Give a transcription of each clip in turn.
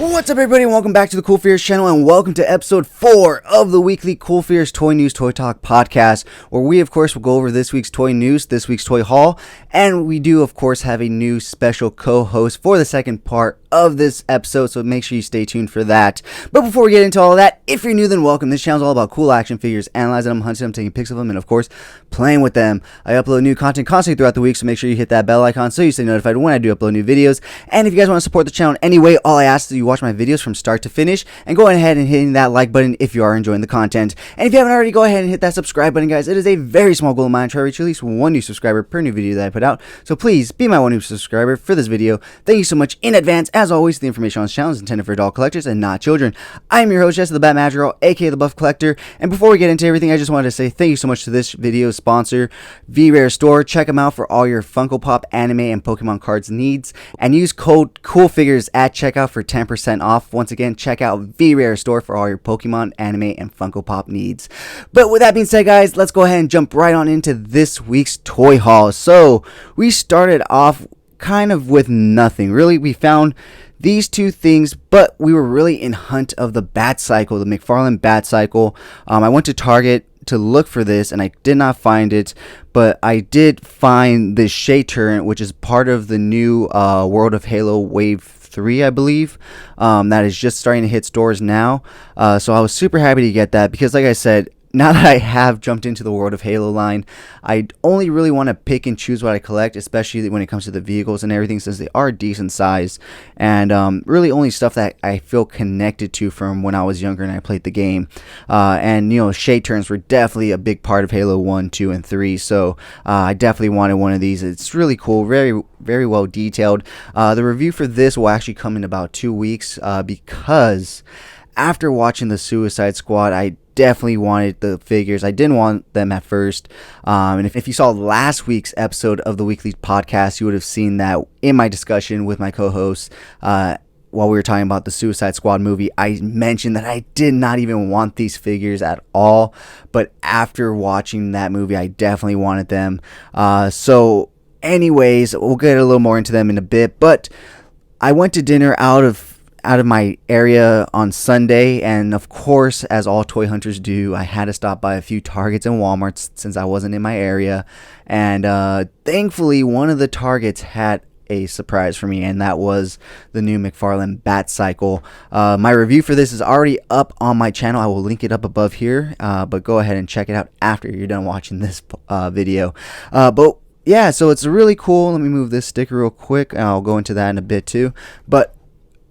What's up, everybody, and welcome back to the CoolFigurez channel, and welcome to episode 4 of the weekly CoolFigurez Toy News Toy Talk podcast, where we, of course, will go over this week's toy news, this week's toy haul, and we do, of course, have a new special co-host for the second part of this episode, so make sure you stay tuned for that. But before we get into all of that, if you're new, then welcome. This channel is all about cool action figures, analyzing them, hunting them, taking pics of them, and of course, playing with them. I upload new content constantly throughout the week, so make sure you hit that bell icon so you stay notified when I do upload new videos. And if you guys want to support the channel in any way, all I ask is that you watch my videos from start to finish, and go ahead and hit that like button if you are enjoying the content. And if you haven't already, go ahead and hit that subscribe button, guys. It is a very small goal of mine to try to reach at least one new subscriber per new video that I put out, so please be my one new subscriber for this video. Thank you so much in advance. As always, the information on this channel is intended for adult collectors and not children. I am your host, Jesse the Bat Madrigal, aka the Buff Collector, and before we get into everything, I just wanted to say thank you so much to this video's sponsor, VRare Store. Check them out for all your Funko Pop, anime, and Pokemon cards needs, and use code CoolFigurez at checkout for 10% off. Once again, check out VRare Store for all your Pokemon, anime, and Funko Pop needs. But with that being said, guys, let's go ahead and jump right on into this week's toy haul. So we started off kind of with nothing. Really, we found these two things, but we were really in hunt of the Bat Cycle, the Mcfarland Bat Cycle. I went to Target to look for this, and I did not find it, but I did find this Shade Turret, which is part of the new World of Halo Wave 3, I believe, that is just starting to hit stores now. So I was super happy to get that, because like I said, now that I have jumped into the World of Halo line, I only really want to pick and choose what I collect, especially when it comes to the vehicles and everything, since they are decent size, and really only stuff that I feel connected to from when I was younger and I played the game. And you know, shade turns were definitely a big part of Halo 1, 2, and 3, so I definitely wanted one of these. It's really cool, very well detailed. The review for this will actually come in about 2 weeks, because after watching the Suicide Squad, I definitely wanted the figures. I didn't want them at first, and if you saw last week's episode of the weekly podcast, you would have seen that in my discussion with my co-hosts, while we were talking about the Suicide Squad movie, I mentioned that I did not even want these figures at all, but after watching that movie, I definitely wanted them. So anyways, we'll get a little more into them in a bit, but I went to dinner out of my area on Sunday, and of course, as all toy hunters do, I had to stop by a few Targets and Walmarts since I wasn't in my area, and thankfully one of the Targets had a surprise for me, and that was the new Mcfarland Bat Cycle. My review for this is already up on my channel. I will link it up above here, but go ahead and check it out after you're done watching this video. But yeah, so it's really cool. Let me move this sticker real quick, and I'll go into that in a bit too. But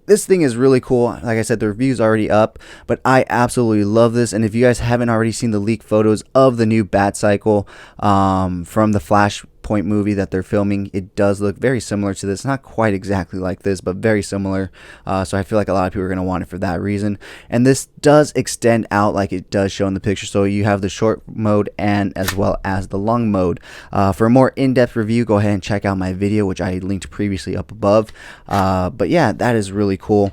this thing is really cool. Like I said, the review's already up, but I absolutely love this. And if you guys haven't already seen the leaked photos of the new Bat Cycle from the Flashpoint movie that they're filming, it does look very similar to this. Not quite exactly like this, but very similar. So I feel like a lot of people are going to want it for that reason. And this does extend out like it does show in the picture. So you have the short mode and as well as the long mode. For a more in-depth review, go ahead and check out my video, which I linked previously up above. But yeah, that is really cool.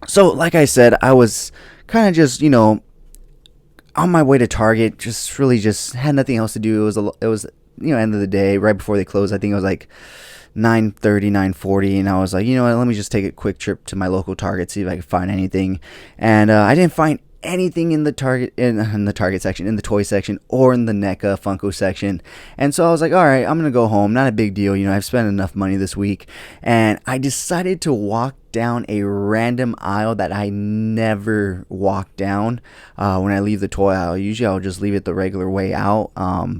So like I said, I was kind of just, you know, on my way to Target, just really just had nothing else to do. It was you know, end of the day, right before they closed. I think it was like 9:30, 9:40, and I was like, you know what, let me just take a quick trip to my local Target, see if I could find anything. And I didn't find anything in the Target section, in the toy section, or in the NECA Funko section. And so I was like, all right, I'm gonna go home. Not a big deal, you know, I've spent enough money this week. And I decided to walk down a random aisle that I never walk down when I leave the toy aisle. Usually I'll just leave it the regular way out,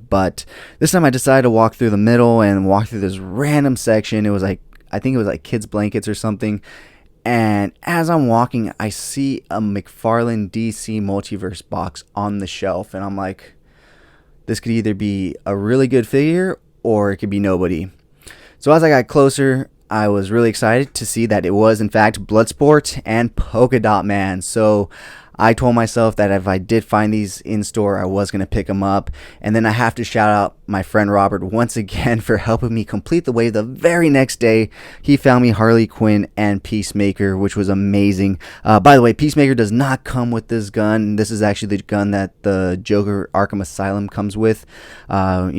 but this time I decided to walk through the middle and walk through this random section. It was like, I think it was like kids blankets or something. And as I'm walking, I see a McFarlane DC Multiverse box on the shelf, and I'm like, this could either be a really good figure or it could be nobody. So as I got closer, I was really excited to see that it was in fact Bloodsport and Polka Dot Man. So I told myself that if I did find these in store, I was going to pick them up. And then I have to shout out my friend Robert once again for helping me complete the wave the very next day. He found me Harley, Quinn, and Peacemaker, which was amazing. By the way, Peacemaker does not come with this gun. This is actually the gun that the Joker Arkham Asylum comes with. Yeah.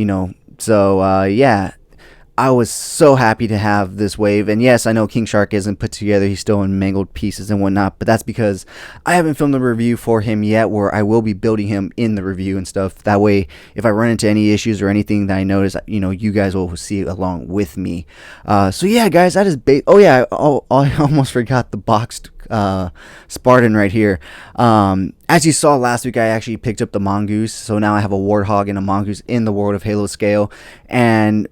I was so happy to have this wave. And yes, I know King Shark isn't put together. He's still in mangled pieces and whatnot. But that's because I haven't filmed a review for him yet, where I will be building him in the review and stuff. That way, if I run into any issues or anything that I notice, you guys will see it along with me. So yeah, guys, that is oh yeah, I almost forgot the boxed Spartan right here. As you saw last week, I actually picked up the mongoose. So now I have a warthog and a mongoose in the World of Halo scale. And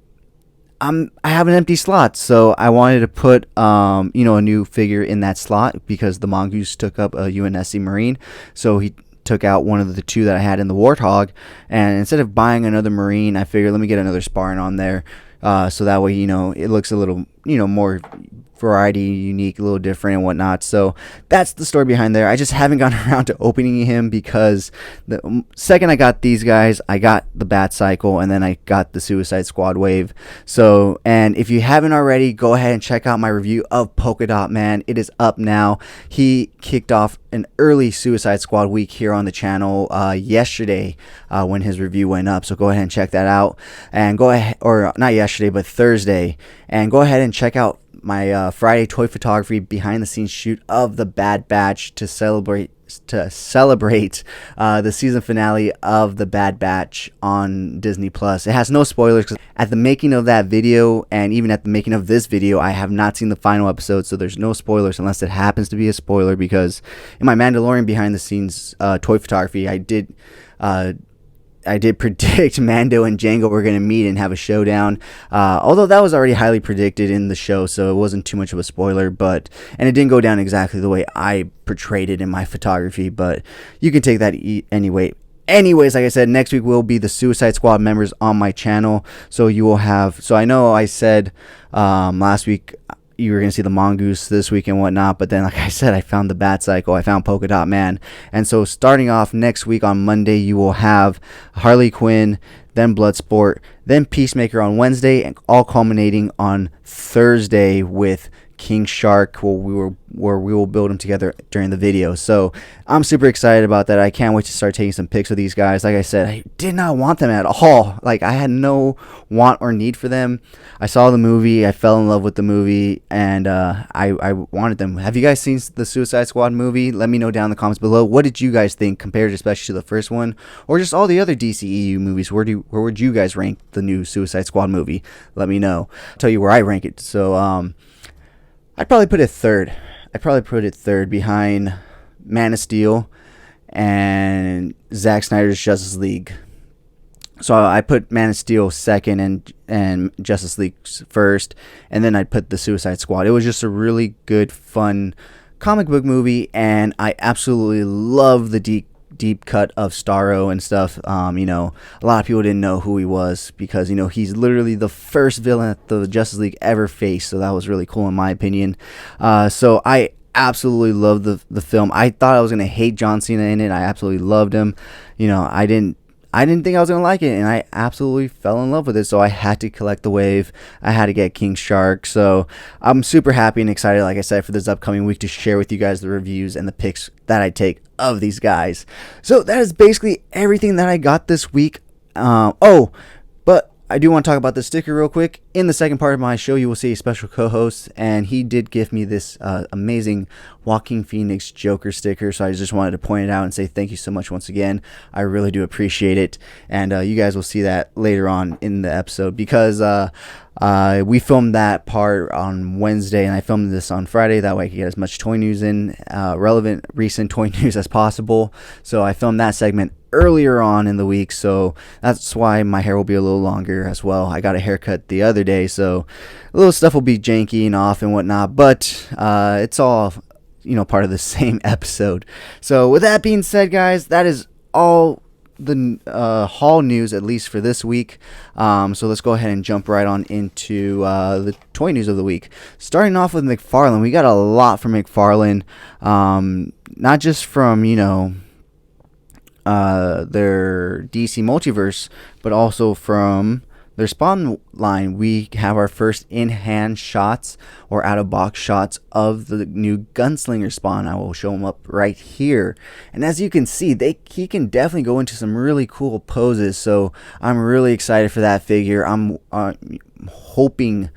I have an empty slot, so I wanted to put a new figure in that slot because the mongoose took up a UNSC Marine, so he took out one of the two that I had in the Warthog, and instead of buying another Marine, I figured let me get another Spartan on there, so that way it looks a little more variety, unique, a little different and whatnot. So that's the story behind there. I just haven't gotten around to opening him because the second I got these guys, I got the Bat Cycle, and then I got the Suicide Squad wave. So, and if you haven't already, go ahead and check out my review of Polka Dot Man. It is up now. He kicked off an early Suicide Squad week here on the channel yesterday when his review went up. So go ahead and check that out, and go ahead, or not yesterday, but Thursday, and go ahead and check out my Friday toy photography behind the scenes shoot of the Bad Batch to celebrate the season finale of the Bad Batch on Disney Plus. It has no spoilers because at the making of that video, and even at the making of this video, I have not seen the final episode, so there's no spoilers unless it happens to be a spoiler, because in my Mandalorian behind the scenes toy photography, I did predict Mando and Jango were going to meet and have a showdown, although that was already highly predicted in the show, so it wasn't too much of a spoiler, and it didn't go down exactly the way I portrayed it in my photography, but you can take that anyway. Anyways, like I said, next week will be the Suicide Squad members on my channel, so you will have, so I know I said last week you were going to see the mongoose this week and whatnot, but then like I said, I found the Bat Cycle, I found Polka Dot Man, and so starting off next week on Monday, you will have Harley Quinn, then Bloodsport, then Peacemaker on Wednesday, and all culminating on Thursday with King Shark, where we will build them together during the video. So I'm super excited about that. I can't wait to start taking some pics of these guys. Like I said, I did not want them at all. Like, I had no want or need for them. I saw the movie, I fell in love with the movie, and I wanted them. Have you guys seen the Suicide Squad movie? Let me know down in the comments below. What did you guys think compared especially to the first one, or just all the other DCEU movies? Where would you guys rank the new Suicide Squad movie? Let me know. I'll tell you where I rank it. So I'd probably put it third. Behind Man of Steel and Zack Snyder's Justice League. So I put Man of Steel second and Justice League first, and then I'd put the Suicide Squad. It was just a really good, fun comic book movie, and I absolutely love the deep cut of Starro and stuff. A lot of people didn't know who he was because he's literally the first villain that the Justice League ever faced, so that was really cool in my opinion. So I absolutely loved the film. I thought I was gonna hate John Cena in it. I absolutely loved him. I didn't think I was going to like it, and I absolutely fell in love with it, so I had to collect the wave. I had to get King Shark, so I'm super happy and excited, like I said, for this upcoming week to share with you guys the reviews and the picks that I take of these guys. So that is basically everything that I got this week. But I do want to talk about the sticker real quick. In the second part of my show, you will see a special co-host, and he did give me this amazing Joaquin Phoenix Joker sticker, so I just wanted to point it out and say thank you so much once again. I really do appreciate it, and you guys will see that later on in the episode, because we filmed that part on Wednesday, and I filmed this on Friday. That way I could get as much toy news in, relevant, recent toy news as possible. So I filmed that segment earlier on in the week, so that's why my hair will be a little longer as well. I got a haircut the other day, so a little stuff will be janky and off and whatnot, but it's all part of the same episode. So with that being said, guys, that is all the haul news, at least for this week. So let's go ahead and jump right on into the toy news of the week. Starting off with Mcfarland, we got a lot from Mcfarland, not just from their DC Multiverse, but also from their Spawn line. We have our first in-hand shots or out-of-box shots of the new Gunslinger Spawn. I will show them up right here. And as you can see, he can definitely go into some really cool poses. So I'm really excited for that figure. hoping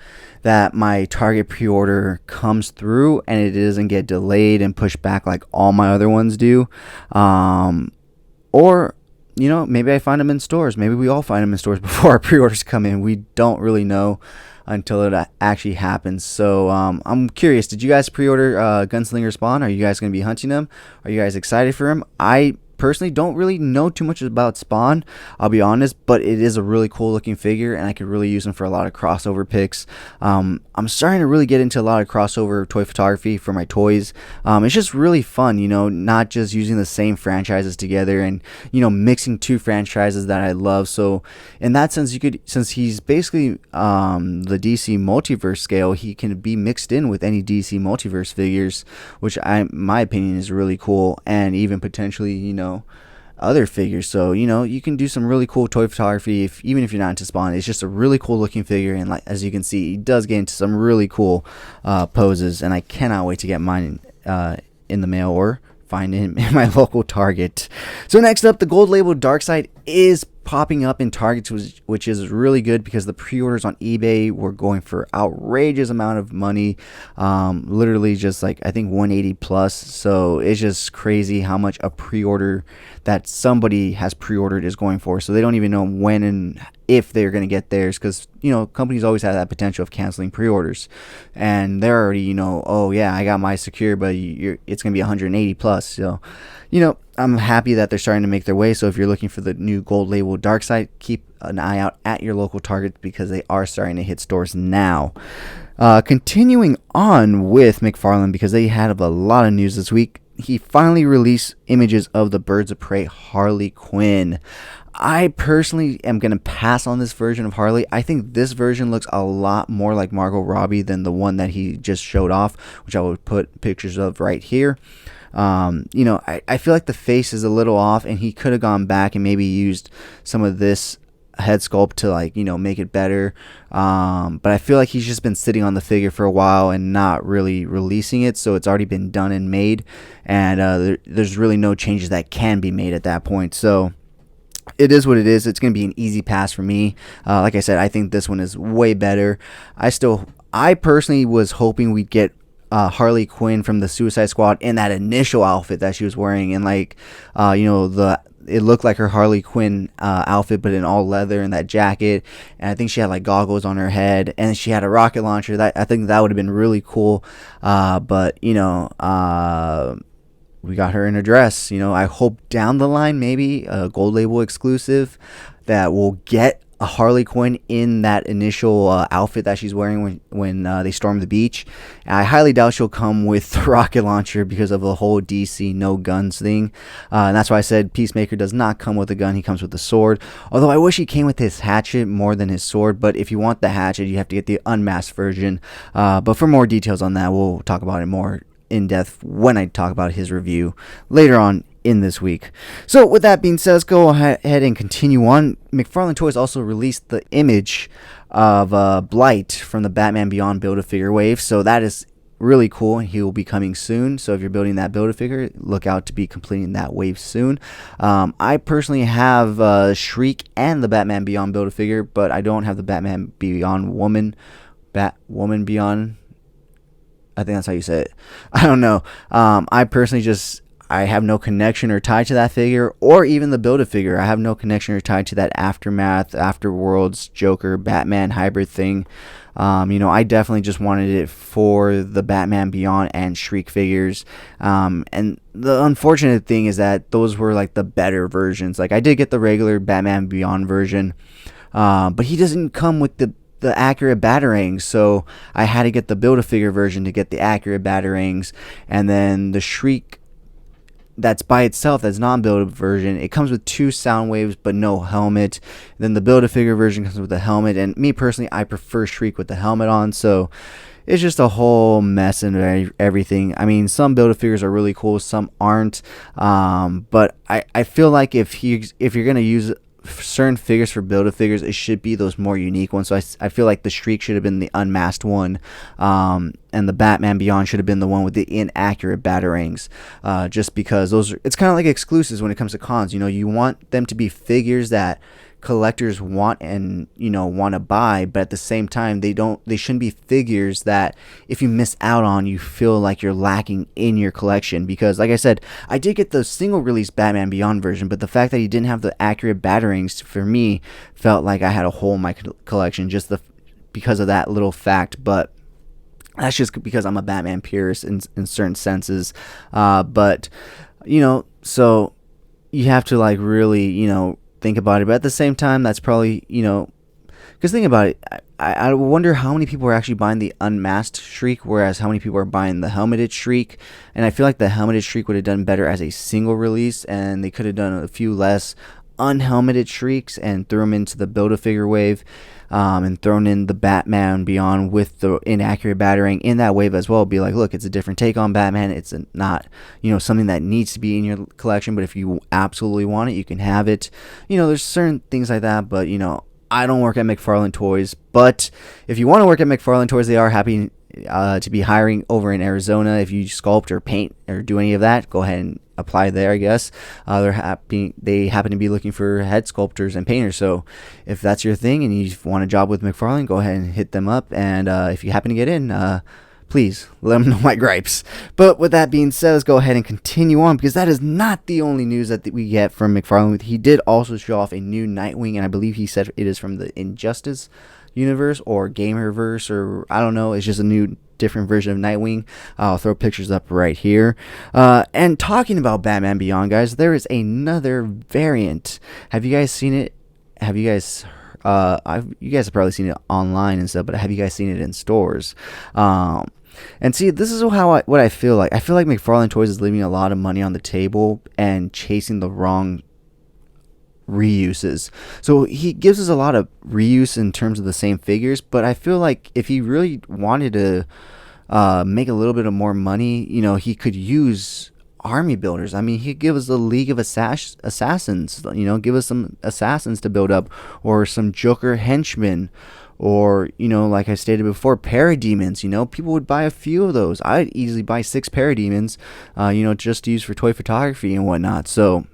that my Target pre-order comes through and it doesn't get delayed and pushed back like all my other ones do. Or, maybe I find them in stores. Maybe we all find them in stores before our pre-orders come in. We don't really know until it actually happens. So I'm curious, did you guys pre-order Gunslinger Spawn? Are you guys going to be hunting him? Are you guys excited for him? I personally don't really know too much about Spawn, I'll be honest, but it is a really cool looking figure and I could really use him for a lot of crossover picks. I'm starting to really get into a lot of crossover toy photography for my toys. It's just really fun, not just using the same franchises together and mixing two franchises that I love. So in that sense, since he's basically the DC multiverse scale, he can be mixed in with any DC multiverse figures, which my opinion is really cool, and even potentially other figures. So you can do some really cool toy photography even if you're not into Spawn. It's just a really cool looking figure, and as you can see, he does get into some really cool poses, and I cannot wait to get mine in the mail or find him in my local Target. So next up, the gold label Darkseid is popping up in Targets, which is really good because the pre-orders on eBay were going for outrageous amount of money, literally just like I think 180 plus. So it's just crazy how much a pre-order that somebody has pre-ordered is going for. So they don't even know when and if they're going to get theirs, because companies always have that potential of canceling pre-orders, and they're already oh yeah, I got my secure, but it's going to be 180 plus. So I'm happy that they're starting to make their way. So if you're looking for the new gold label Darkseid, keep an eye out at your local Target because they are starting to hit stores now. Continuing on with Mcfarland, because they had a lot of news this week. He finally released images of the Birds of Prey Harley Quinn. I personally am going to pass on this version of Harley. I think this version looks a lot more like Margot Robbie than the one that he just showed off, which I would put pictures of right here. I feel like the face is a little off, and he could have gone back and maybe used some of this head sculpt to make it better. But I feel like he's just been sitting on the figure for a while and not really releasing it, so it's already been done and made, and there's really no changes that can be made at that point. So it is what it is. It's going to be an easy pass for me. Like I said, I think this one is way better. I personally was hoping we'd get Harley Quinn from the Suicide Squad in that initial outfit that she was wearing, and it looked like her Harley Quinn outfit, but in all leather and that jacket, and I think she had goggles on her head, and she had a rocket launcher. That I think that would have been really cool, but we got her in a dress. I hope down the line maybe a gold label exclusive that will get a Harley Quinn in that initial outfit that she's wearing when they storm the beach. And I highly doubt she'll come with the rocket launcher because of the whole DC no guns thing. And that's why I said Peacemaker does not come with a gun. He comes with a sword. Although I wish he came with his hatchet more than his sword. But if you want the hatchet, you have to get the unmasked version. But for more details on that, we'll talk about it more in depth when I talk about his review later on in this week. So with that being said, let's go ahead and continue on. Mcfarland Toys also released the image of Blight from the Batman Beyond Build-A-Figure wave, so that is really cool. He will be coming soon, so if you're building that Build-A-Figure, look out to be completing that wave soon. I personally have Shriek and the Batman Beyond Build-A-Figure, but I don't have the Batman Beyond Batwoman Beyond, I think that's how you say it. I don't know. I personally I have no connection or tie to that figure, or even the Build-A-Figure. I have no connection or tie to that Aftermath, Afterworlds, Joker, Batman hybrid thing. I definitely just wanted it for the Batman Beyond and Shriek figures. And the unfortunate thing is that those were the better versions. I did get the regular Batman Beyond version, but he doesn't come with the accurate batarangs, so I had to get the Build-A-Figure version to get the accurate batarangs. And then the Shriek that's by itself, that's non-build version, it comes with 2 sound waves but no helmet. Then the Build-A-Figure version comes with a helmet, and me personally, I prefer Shriek with the helmet on. So it's just a whole mess and everything. I mean, some Build-A-Figures are really cool, some aren't, but I feel like if you're gonna use certain figures for Build-A-Figures, it should be those more unique ones. So I feel like the Shriek should have been the unmasked one, and the Batman Beyond should have been the one with the inaccurate batarangs, just because it's kind of like exclusives when it comes to cons. You want them to be figures that collectors want and want to buy, but at the same time they shouldn't be figures that if you miss out on, you feel like you're lacking in your collection. Because like I said, I did get the single release Batman Beyond version, but the fact that he didn't have the accurate batarangs for me felt like I had a hole in my collection just because of that little fact. But that's just because I'm a Batman purist in certain senses. But so you have to like really think about it. But at the same time, that's probably because think about it, I wonder how many people are actually buying the unmasked Shriek, whereas how many people are buying the helmeted Shriek. And I feel like the helmeted Shriek would have done better as a single release, and they could have done a few less unhelmeted Shrieks and threw them into the Build-A-Figure wave, and thrown in the Batman Beyond with the inaccurate batarang in that wave as well. Be like, look, it's a different take on Batman. It's not something that needs to be in your collection, but if you absolutely want it, you can have it. There's certain things like that, but I don't work at Mcfarland Toys, but if you want to work at Mcfarland Toys, they are happy to be hiring over in Arizona. If you sculpt or paint or do any of that, go ahead and apply there, I guess. They happen to be looking for head sculptors and painters, so if that's your thing and you want a job with Mcfarland, go ahead and hit them up. And if you happen to get in, please let them know my gripes. But with that being said, let's go ahead and continue on, because that is not the only news that we get from Mcfarland. He did also show off a new Nightwing, and I believe he said it is from the Injustice universe or Gamerverse, or I don't know. It's just a new different version of Nightwing. I'll throw pictures up right here. And talking about Batman Beyond, guys, there is another variant. Have you guys seen it? Have you guys you guys have probably seen it online and stuff, but have you guys seen it in stores? And see, this is what I feel like. I feel like Mcfarland Toys is leaving a lot of money on the table and chasing the wrong reuses. So he gives us a lot of reuse in terms of the same figures, but I feel like if he really wanted to make a little bit of more money, he could use army builders. I mean, he could give us a League of Assassins, give us some assassins to build up, or some Joker henchmen, or like I stated before, parademons. People would buy a few of those. I'd easily buy 6 parademons, just to use for toy photography and whatnot. So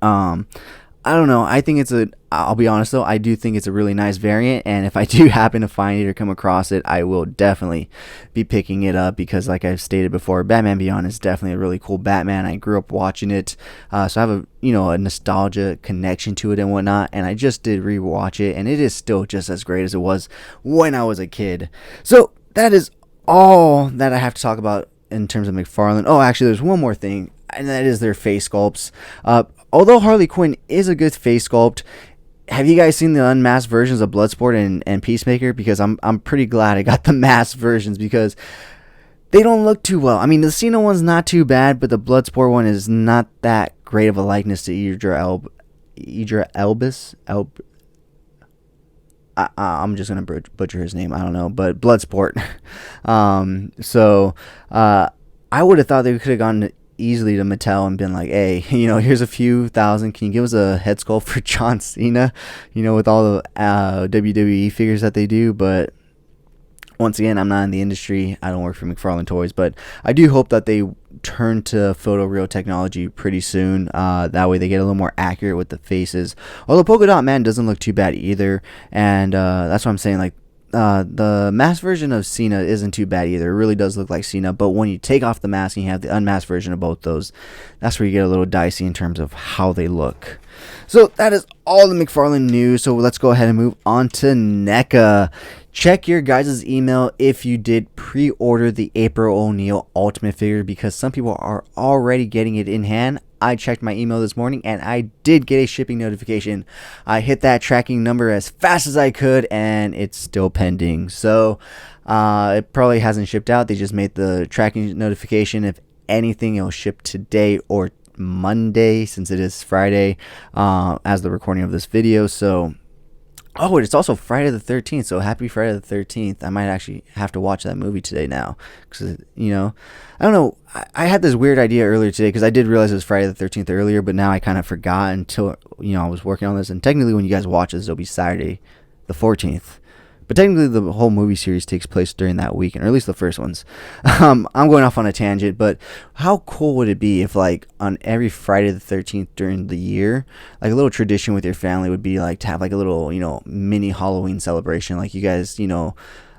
I don't know. I think I'll be honest though, I do think it's a really nice variant, and if I do happen to find it or come across it, I will definitely be picking it up, because like I've stated before, Batman Beyond is definitely a really cool Batman. I grew up watching it, so I have a nostalgia connection to it and whatnot, and I just did rewatch it, and it is still just as great as it was when I was a kid. So that is all that I have to talk about in terms of Mcfarland. Oh, actually, there's one more thing, and that is their face sculpts. Although Harley Quinn is a good face sculpt, have you guys seen the unmasked versions of Bloodsport and Peacemaker? Because I'm pretty glad I got the masked versions, because they don't look too well. I mean, the Cena one's not too bad, but the Bloodsport one is not that great of a likeness to Idris Elbis. I'm just going to butcher his name. I don't know, but Bloodsport. So I would have thought they could have gone easily to Mattel and been like, hey, here's a few thousand, can you give us a head sculpt for John Cena, with all the WWE figures that they do. But once again, I'm not in the industry, I don't work for Mcfarland Toys, but I do hope that they turn to photoreal technology pretty soon. That way they get a little more accurate with the faces, although Polka Dot Man doesn't look too bad either. And that's what I'm saying, like, the masked version of Cena isn't too bad either. It really does look like Cena, but when you take off the mask and you have the unmasked version of both those, that's where you get a little dicey in terms of how they look. So that is all the Mcfarland news. So let's go ahead and move on to NECA. Check your guys' email if you did pre-order the April O'Neil Ultimate figure, because some people are already getting it in hand. I checked my email this morning and I did get a shipping notification. I hit that tracking number as fast as I could, and it's still pending. So it probably hasn't shipped out. They just made the tracking notification. If anything, it'll ship today or Monday, since it is Friday as the recording of this video. So it's also Friday the 13th, so happy Friday the 13th. I might actually have to watch that movie today now, because, I don't know, I had this weird idea earlier today, because I did realize it was Friday the 13th earlier, but now I kind of forgot until, I was working on this, and technically when you guys watch this, it'll be Saturday the 14th, but technically the whole movie series takes place during that weekend, or at least the first ones. I'm going off on a tangent, but how cool would it be if, like, on every Friday the 13th during the year, like, a little tradition with your family would be, like, to have, like, a little, mini Halloween celebration, like, you guys,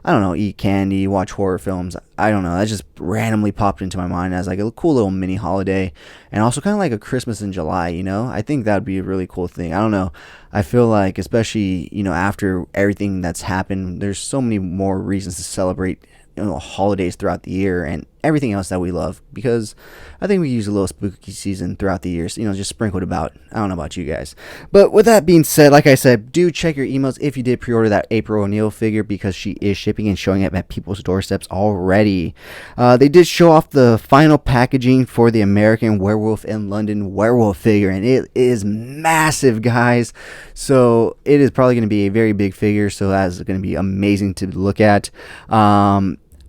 I don't know, eat candy, watch horror films. I don't know. That just randomly popped into my mind as like a cool little mini holiday, and also kind of like a Christmas in July. I think that would be a really cool thing. I don't know. I feel like, especially after everything that's happened, there's so many more reasons to celebrate holidays throughout the year and everything else that we love, because I think we use a little spooky season throughout the years, just sprinkled about. I don't know about you guys, but with that being said, like I said, do check your emails if you did pre-order that April O'Neil figure, because she is shipping and showing up at people's doorsteps already. They did show off the final packaging for the American Werewolf in London Werewolf figure, and it is massive, guys. So it is probably going to be a very big figure, so that's going to be amazing to look at.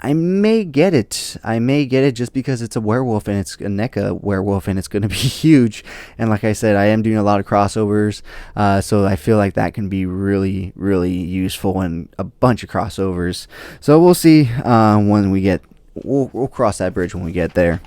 I may get it. Just because it's a werewolf, and it's a NECA werewolf, and it's going to be huge. And like I said, I am doing a lot of crossovers, so I feel like that can be really, really useful, and a bunch of crossovers. So we'll see when we get. We'll cross that bridge when we get there.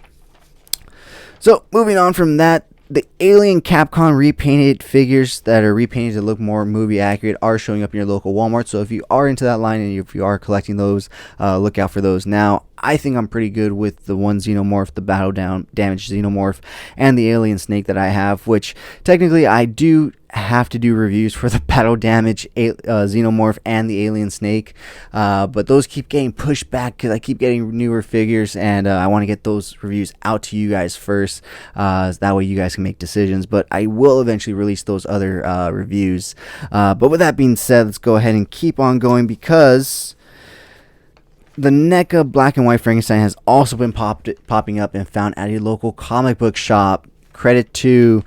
So moving on from that, the Alien Capcom repainted figures that are repainted to look more movie accurate are showing up in your local Walmart. So if you are into that line and if you are collecting those, look out for those. Now, I think I'm pretty good with the one Xenomorph, the Battle Damage Xenomorph, and the Alien Snake that I have, which technically I do have to do reviews for the Battle Damage Xenomorph and the Alien Snake, but those keep getting pushed back because I keep getting newer figures, and I want to get those reviews out to you guys first, that way you guys can make decisions. But I will eventually release those other reviews. But with that being said, let's go ahead and keep on going, because the NECA Black and White Frankenstein has also been popping up and found at a local comic book shop. Credit to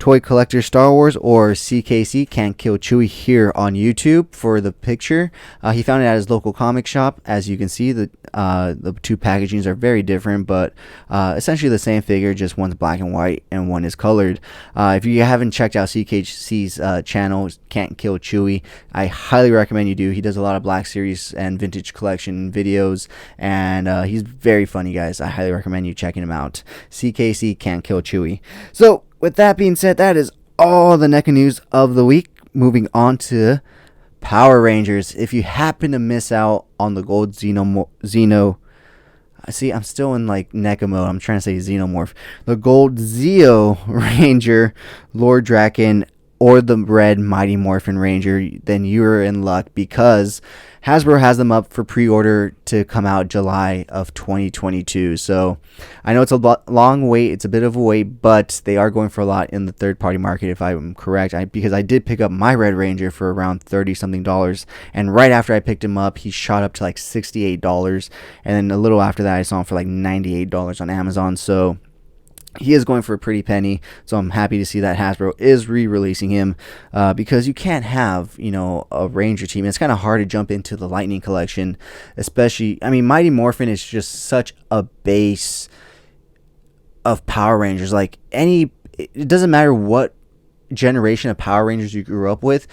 Toy Collector Star Wars, or CKC, Can't Kill Chewie, here on YouTube for the picture. He found it at his local comic shop. As you can see, the two packagings are very different, but essentially the same figure, just one's black and white and one is colored. If you haven't checked out CKC's channel, Can't Kill Chewie, I highly recommend you do. He does a lot of Black Series and Vintage Collection videos, and he's very funny, guys. I highly recommend you checking him out. CKC, Can't Kill Chewie. So with that being said, that is all the NECA news of the week. Moving on to Power Rangers. If you happen to miss out on the gold Xeno, see, I'm still in like NECA mode. I'm trying to say Xenomorph. The gold Zeo Ranger, Lord Draken, or the red Mighty Morphin Ranger, then you're in luck, because Hasbro has them up for pre-order to come out July of 2022. So I know it's a long wait. It's a bit of a wait, but they are going for a lot in the third-party market, if I'm correct. Because I did pick up my Red Ranger for around $30-something, and right after I picked him up, he shot up to like $68, and then a little after that, I saw him for like $98 on Amazon. So he is going for a pretty penny, so I'm happy to see that Hasbro is re-releasing him, because you can't have, a Ranger team. It's kind of hard to jump into the Lightning collection, especially, Mighty Morphin is just such a base of Power Rangers. Like, it doesn't matter what generation of Power Rangers you grew up with,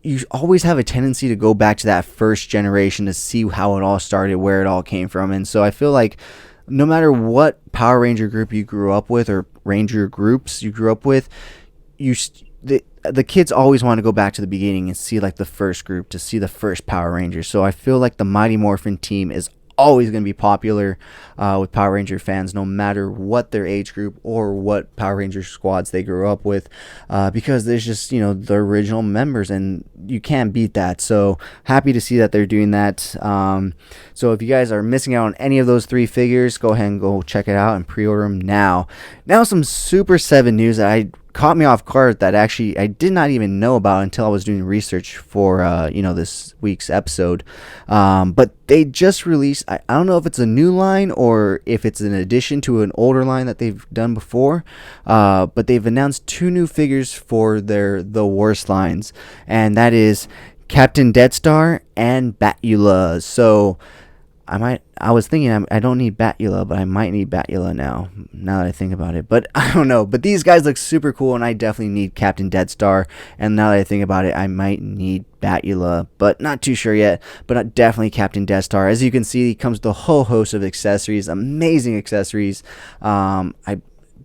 you always have a tendency to go back to that first generation to see how it all started, where it all came from. And so I feel like no matter what Power Ranger group you grew up with, or Ranger groups you grew up with, the kids always want to go back to the beginning and see like the first group, to see the first Power Rangers. So I feel like the Mighty Morphin team is always going to be popular with Power Ranger fans, no matter what their age group or what Power Ranger squads they grew up with, because there's just, the original members, and you can't beat that. So happy to see that they're doing that. So if you guys are missing out on any of those three figures, go ahead and go check it out and pre-order them now. Now some Super 7 news that caught me off guard, that actually I did not even know about until I was doing research for this week's episode. But they just released, I don't know if it's a new line or if it's an addition to an older line that they've done before, but they've announced two new figures for the worst lines, and that is Captain Death Star and Batula. So I was thinking I don't need Batula, but I might need Batula now that I think about it. But I don't know. But these guys look super cool, and I definitely need Captain Deathstar. And now that I think about it, I might need Batula, but not too sure yet. But definitely Captain Deathstar. As you can see, he comes with a whole host of accessories, amazing accessories. I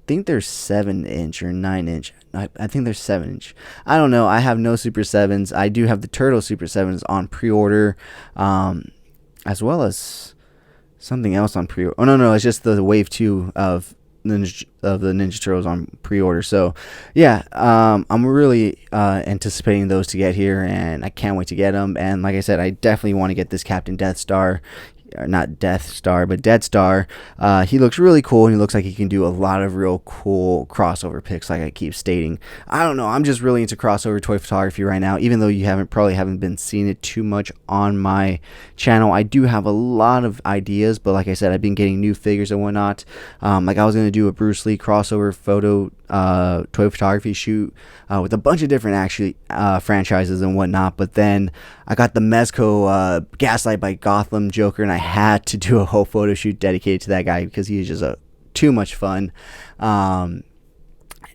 think they're 7-inch or 9-inch. I think they're 7-inch. I don't know. I have no Super 7s. I do have the Turtle Super 7s on pre-order. As well as something else on pre-order. Oh, no, it's just the Wave 2 of the Ninja Turtles on pre-order. So, yeah, I'm really anticipating those to get here, and I can't wait to get them. And like I said, I definitely want to get this Captain Deathstar. Not Death Star, but Dead Star. He looks really cool, and he looks like he can do a lot of real cool crossover picks, like I keep stating. I don't know, I'm just really into crossover toy photography right now, even though you probably haven't been seeing it too much on my channel. I do have a lot of ideas, but like I said, I've been getting new figures and whatnot. Like I was going to do a Bruce Lee crossover photo toy photography shoot with a bunch of different franchises and whatnot, but then I got the Mezco Gaslight by Gotham Joker, and I had to do a whole photo shoot dedicated to that guy because he is just too much fun. And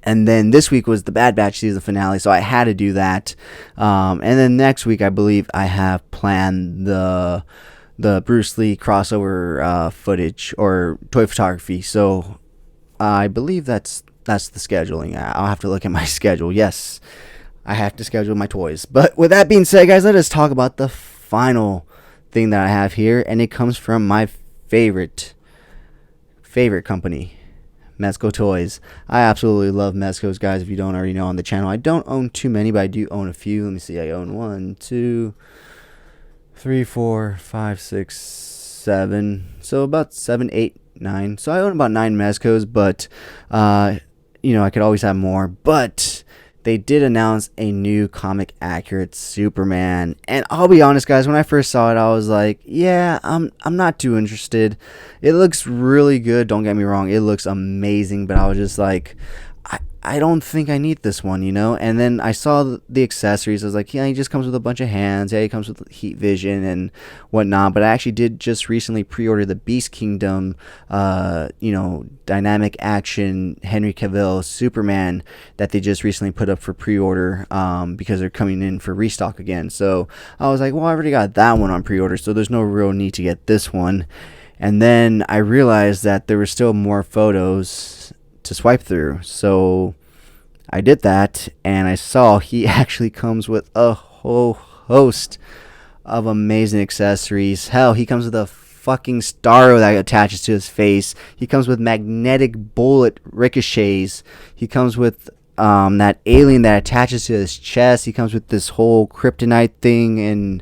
then this week was the Bad Batch season finale, so I had to do that. And then next week, I believe I have planned the Bruce Lee crossover footage or toy photography. So I believe that's the scheduling. I'll have to look at my schedule. Yes, I have to schedule my toys. But with that being said, guys, let us talk about the final thing that I have here, and it comes from my favorite company, Mezco Toys. I absolutely love Mezco's, guys. If you don't already know on the channel, I don't own too many, but I do own a few. Let me see. I own 1, 2, 3, 4, 5, 6, 7. So about 7, 8, 9. So I own about 9 Mezcos, but I could always have more. But they did announce a new comic accurate Superman, and I'll be honest, guys, when I first saw it, I was like, yeah, I'm not too interested. It looks really good, don't get me wrong, it looks amazing, but I was just like, I don't think I need this one, and then I saw the accessories. I was like, yeah, he just comes with a bunch of hands, yeah, he comes with heat vision and whatnot, but I actually did just recently pre-order the Beast Kingdom dynamic action Henry Cavill Superman that they just recently put up for pre-order because they're coming in for restock again. So I was like, well, I already got that one on pre-order, so there's no real need to get this one. And then I realized that there were still more photos to swipe through, so I did that, and I saw he actually comes with a whole host of amazing accessories. Hell, he comes with a fucking star that attaches to his face. He comes with magnetic bullet ricochets. He comes with that alien that attaches to his chest. He comes with this whole kryptonite thing, and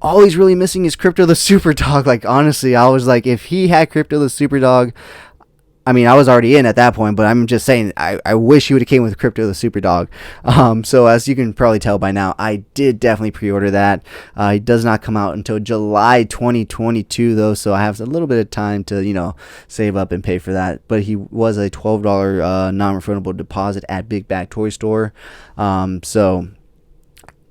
all he's really missing is Crypto the Super Dog. Like, honestly, I was like, if he had Crypto the Super Dog, I mean, I was already in at that point, but I'm just saying, I wish he would have came with Crypto the Super Dog. So as you can probably tell by now, I did definitely pre-order that. It does not come out until July 2022, though, so I have a little bit of time to, save up and pay for that. But he was a $12 non-refundable deposit at Big Bad Toy Store. So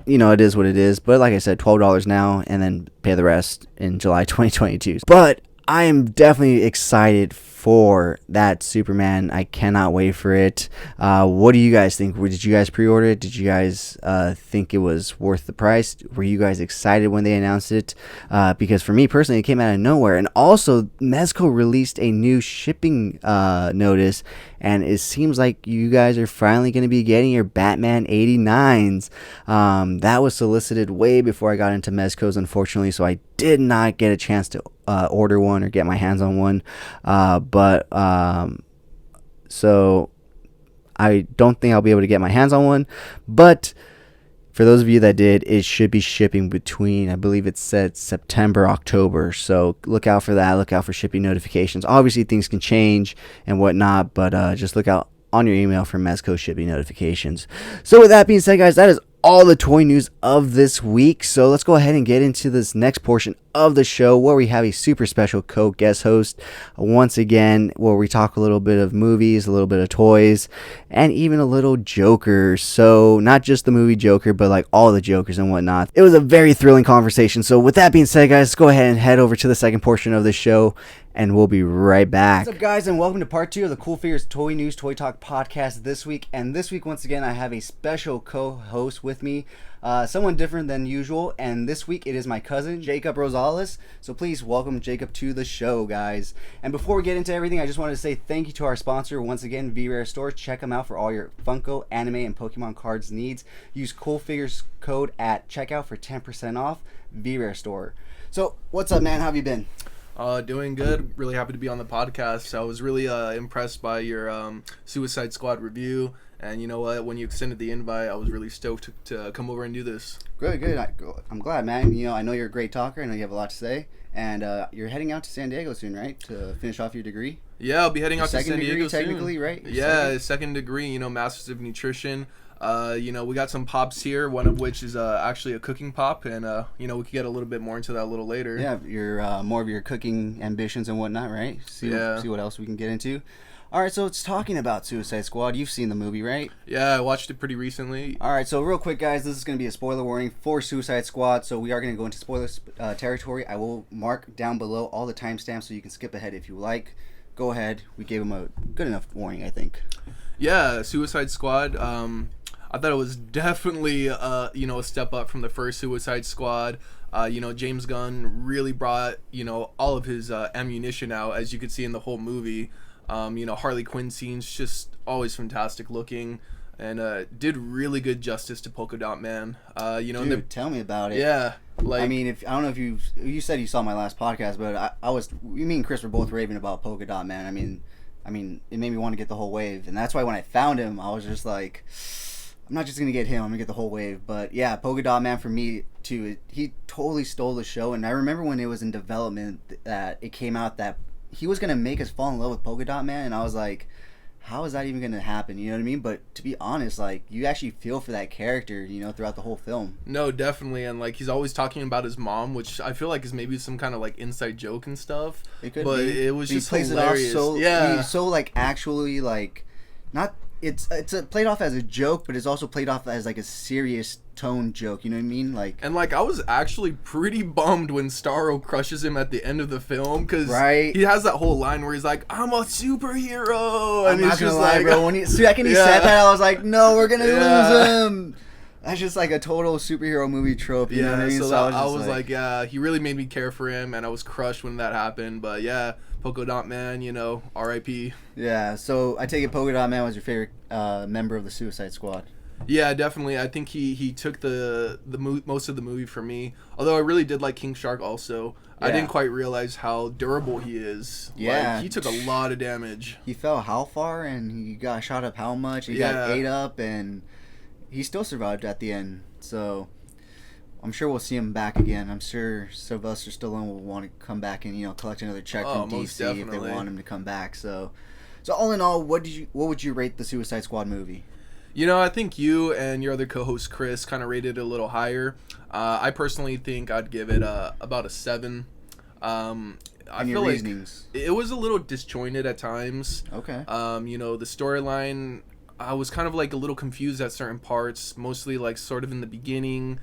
it is what it is. But like I said, $12 now, and then pay the rest in July 2022. But I am definitely excited for that Superman. I cannot wait for it. What do you guys think? Did you guys pre-order it? Did you guys think it was worth the price? Were you guys excited when they announced it? Because for me personally, it came out of nowhere. And also, Mezco released a new shipping notice, and it seems like you guys are finally going to be getting your Batman 89s. That was solicited way before I got into Mezco's, unfortunately, so I did not get a chance to order one or get my hands on one. So I don't think I'll be able to get my hands on one. But for those of you that did, it should be shipping between, I believe it said September, October. So look out for that. Look out for shipping notifications. Obviously, things can change and whatnot, but just look out on your email for Mezco shipping notifications. So with that being said, guys, that is all the toy news of this week. So let's go ahead and get into this next portion of the show where we have a super special co-guest host once again, where we talk a little bit of movies, a little bit of toys, and even a little Joker. So not just the movie Joker, but like all the Jokers and whatnot. It was a very thrilling conversation. So with that being said, guys, let's go ahead and head over to the second portion of the show, and we'll be right back. What's up, guys, and welcome to part 2 of the CoolFigurez Toy News Toy Talk podcast this week. And this week, once again, I have a special co-host with me, someone different than usual. And this week, it is my cousin, Jacob Rosales. So please welcome Jacob to the show, guys. And before we get into everything, I just wanted to say thank you to our sponsor, once again, V-Rare Store. Check them out for all your Funko, anime, and Pokemon cards needs. Use CoolFigurez code at checkout for 10% off. V-Rare Store. So, what's up, man? How have you been? Doing good. Really happy to be on the podcast. I was really impressed by your Suicide Squad review. And you know what? When you extended the invite, I was really stoked to come over and do this. Good. I'm glad, man. You know, I know you're a great talker. I know you have a lot to say. And you're heading out to San Diego soon, right? To finish off your degree? Yeah, I'll be heading out to San Diego soon. Technically, right? Second degree, you know, Masters of Nutrition. You know, we got some pops here, one of which is actually a cooking pop, and you know, we could get a little bit more into that a little later. Yeah, your more of your cooking ambitions and whatnot, right? See what else we can get into. All right, so it's talking about Suicide Squad. You've seen the movie, right? Yeah, I watched it pretty recently. All right, so real quick, guys, this is going to be a spoiler warning for Suicide Squad, so we are going to go into spoiler territory. I will mark down below all the timestamps so you can skip ahead if you like. Go ahead. We gave them a good enough warning, I think. Yeah, Suicide Squad. I thought it was definitely, you know, a step up from the first Suicide Squad. You know, James Gunn really brought, you know, all of his ammunition out, as you could see in the whole movie. You know, Harley Quinn scenes just always fantastic looking, and did really good justice to Polka Dot Man. You know, dude, tell me about it. Yeah, like, I mean, I don't know if you said you saw my last podcast, but me and Chris were both raving about Polka Dot Man. I mean, it made me want to get the whole wave, and that's why when I found him, I was just like, I'm not just gonna get him, I'm gonna get the whole wave. But yeah, Polka Dot Man for me too. He totally stole the show, and I remember when it was in development that it came out that he was gonna make us fall in love with Polka Dot Man, and I was like, how is that even gonna happen? You know what I mean? But to be honest, like, you actually feel for that character, you know, throughout the whole film. No, definitely, and like, he's always talking about his mom, which I feel like is maybe some kind of like inside joke and stuff. It could but be. It was just plays hilarious. It off so like actually like not. It's played off as a joke, but it's also played off as like a serious tone joke. You know what I mean? Like, and like, I was actually pretty bummed when Starro crushes him at the end of the film, because he has that whole line where he's like, "I'm a superhero," and I'm not gonna lie, bro. When he said that, I was like, "No, we're gonna lose him." That's just like a total superhero movie trope. You know what I mean? So I was like, yeah, he really made me care for him, and I was crushed when that happened. But yeah, Polka Dot Man, you know, R.I.P. Yeah, so I take it Polka Dot Man was your favorite member of the Suicide Squad. Yeah, definitely. I think he took the most of the movie for me. Although I really did like King Shark also. Yeah. I didn't quite realize how durable he is. Yeah. Like, he took a lot of damage. He fell how far, and he got shot up how much? He got ate up, and he still survived at the end. So I'm sure we'll see him back again. I'm sure Sylvester Stallone will want to come back and, you know, collect another check from DC if they want him to come back. So all in all, what would you rate the Suicide Squad movie? You know, I think you and your other co-host Chris kind of rated it a little higher. I personally think I'd give it about a 7. I feel like it was a little disjointed at times. Okay. You know, the storyline, I was kind of like a little confused at certain parts, mostly like sort of in the beginning.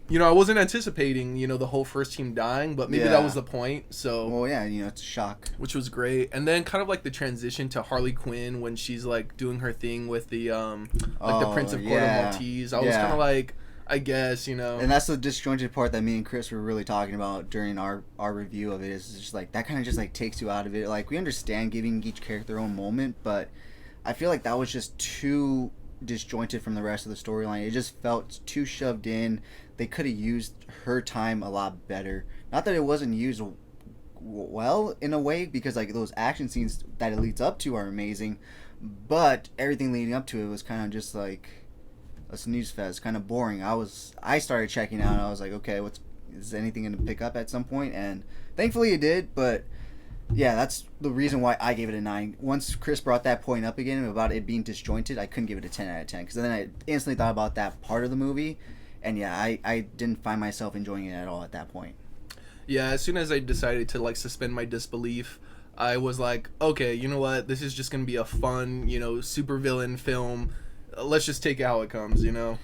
You know, I wasn't anticipating, you know, the whole first team dying, but maybe that was the point. So, well, yeah, you know, it's a shock. Which was great. And then kind of like the transition to Harley Quinn when she's like doing her thing with the the Prince of Court of Maltese. I was kind of like, I guess, you know. And that's the disjointed part that me and Chris were really talking about during our review of it. Is just like that kind of just like takes you out of it. Like, we understand giving each character their own moment, but I feel like that was just too disjointed from the rest of the storyline. It just felt too shoved in. They could have used her time a lot better. Not that it wasn't used well in a way, because like those action scenes that it leads up to are amazing, but everything leading up to it was kind of just like a snooze fest, kind of boring. I started checking out, and I was like, okay, is anything going to pick up at some point? And thankfully it did, but yeah, that's the reason why I gave it a 9. Once Chris brought that point up again about it being disjointed, I couldn't give it a 10 out of 10, because then I instantly thought about that part of the movie, and yeah, I didn't find myself enjoying it at all at that point. Yeah, as soon as I decided to like suspend my disbelief, I was like, okay, you know what? This is just gonna be a fun, supervillain film. Let's just take it how it comes, Yeah,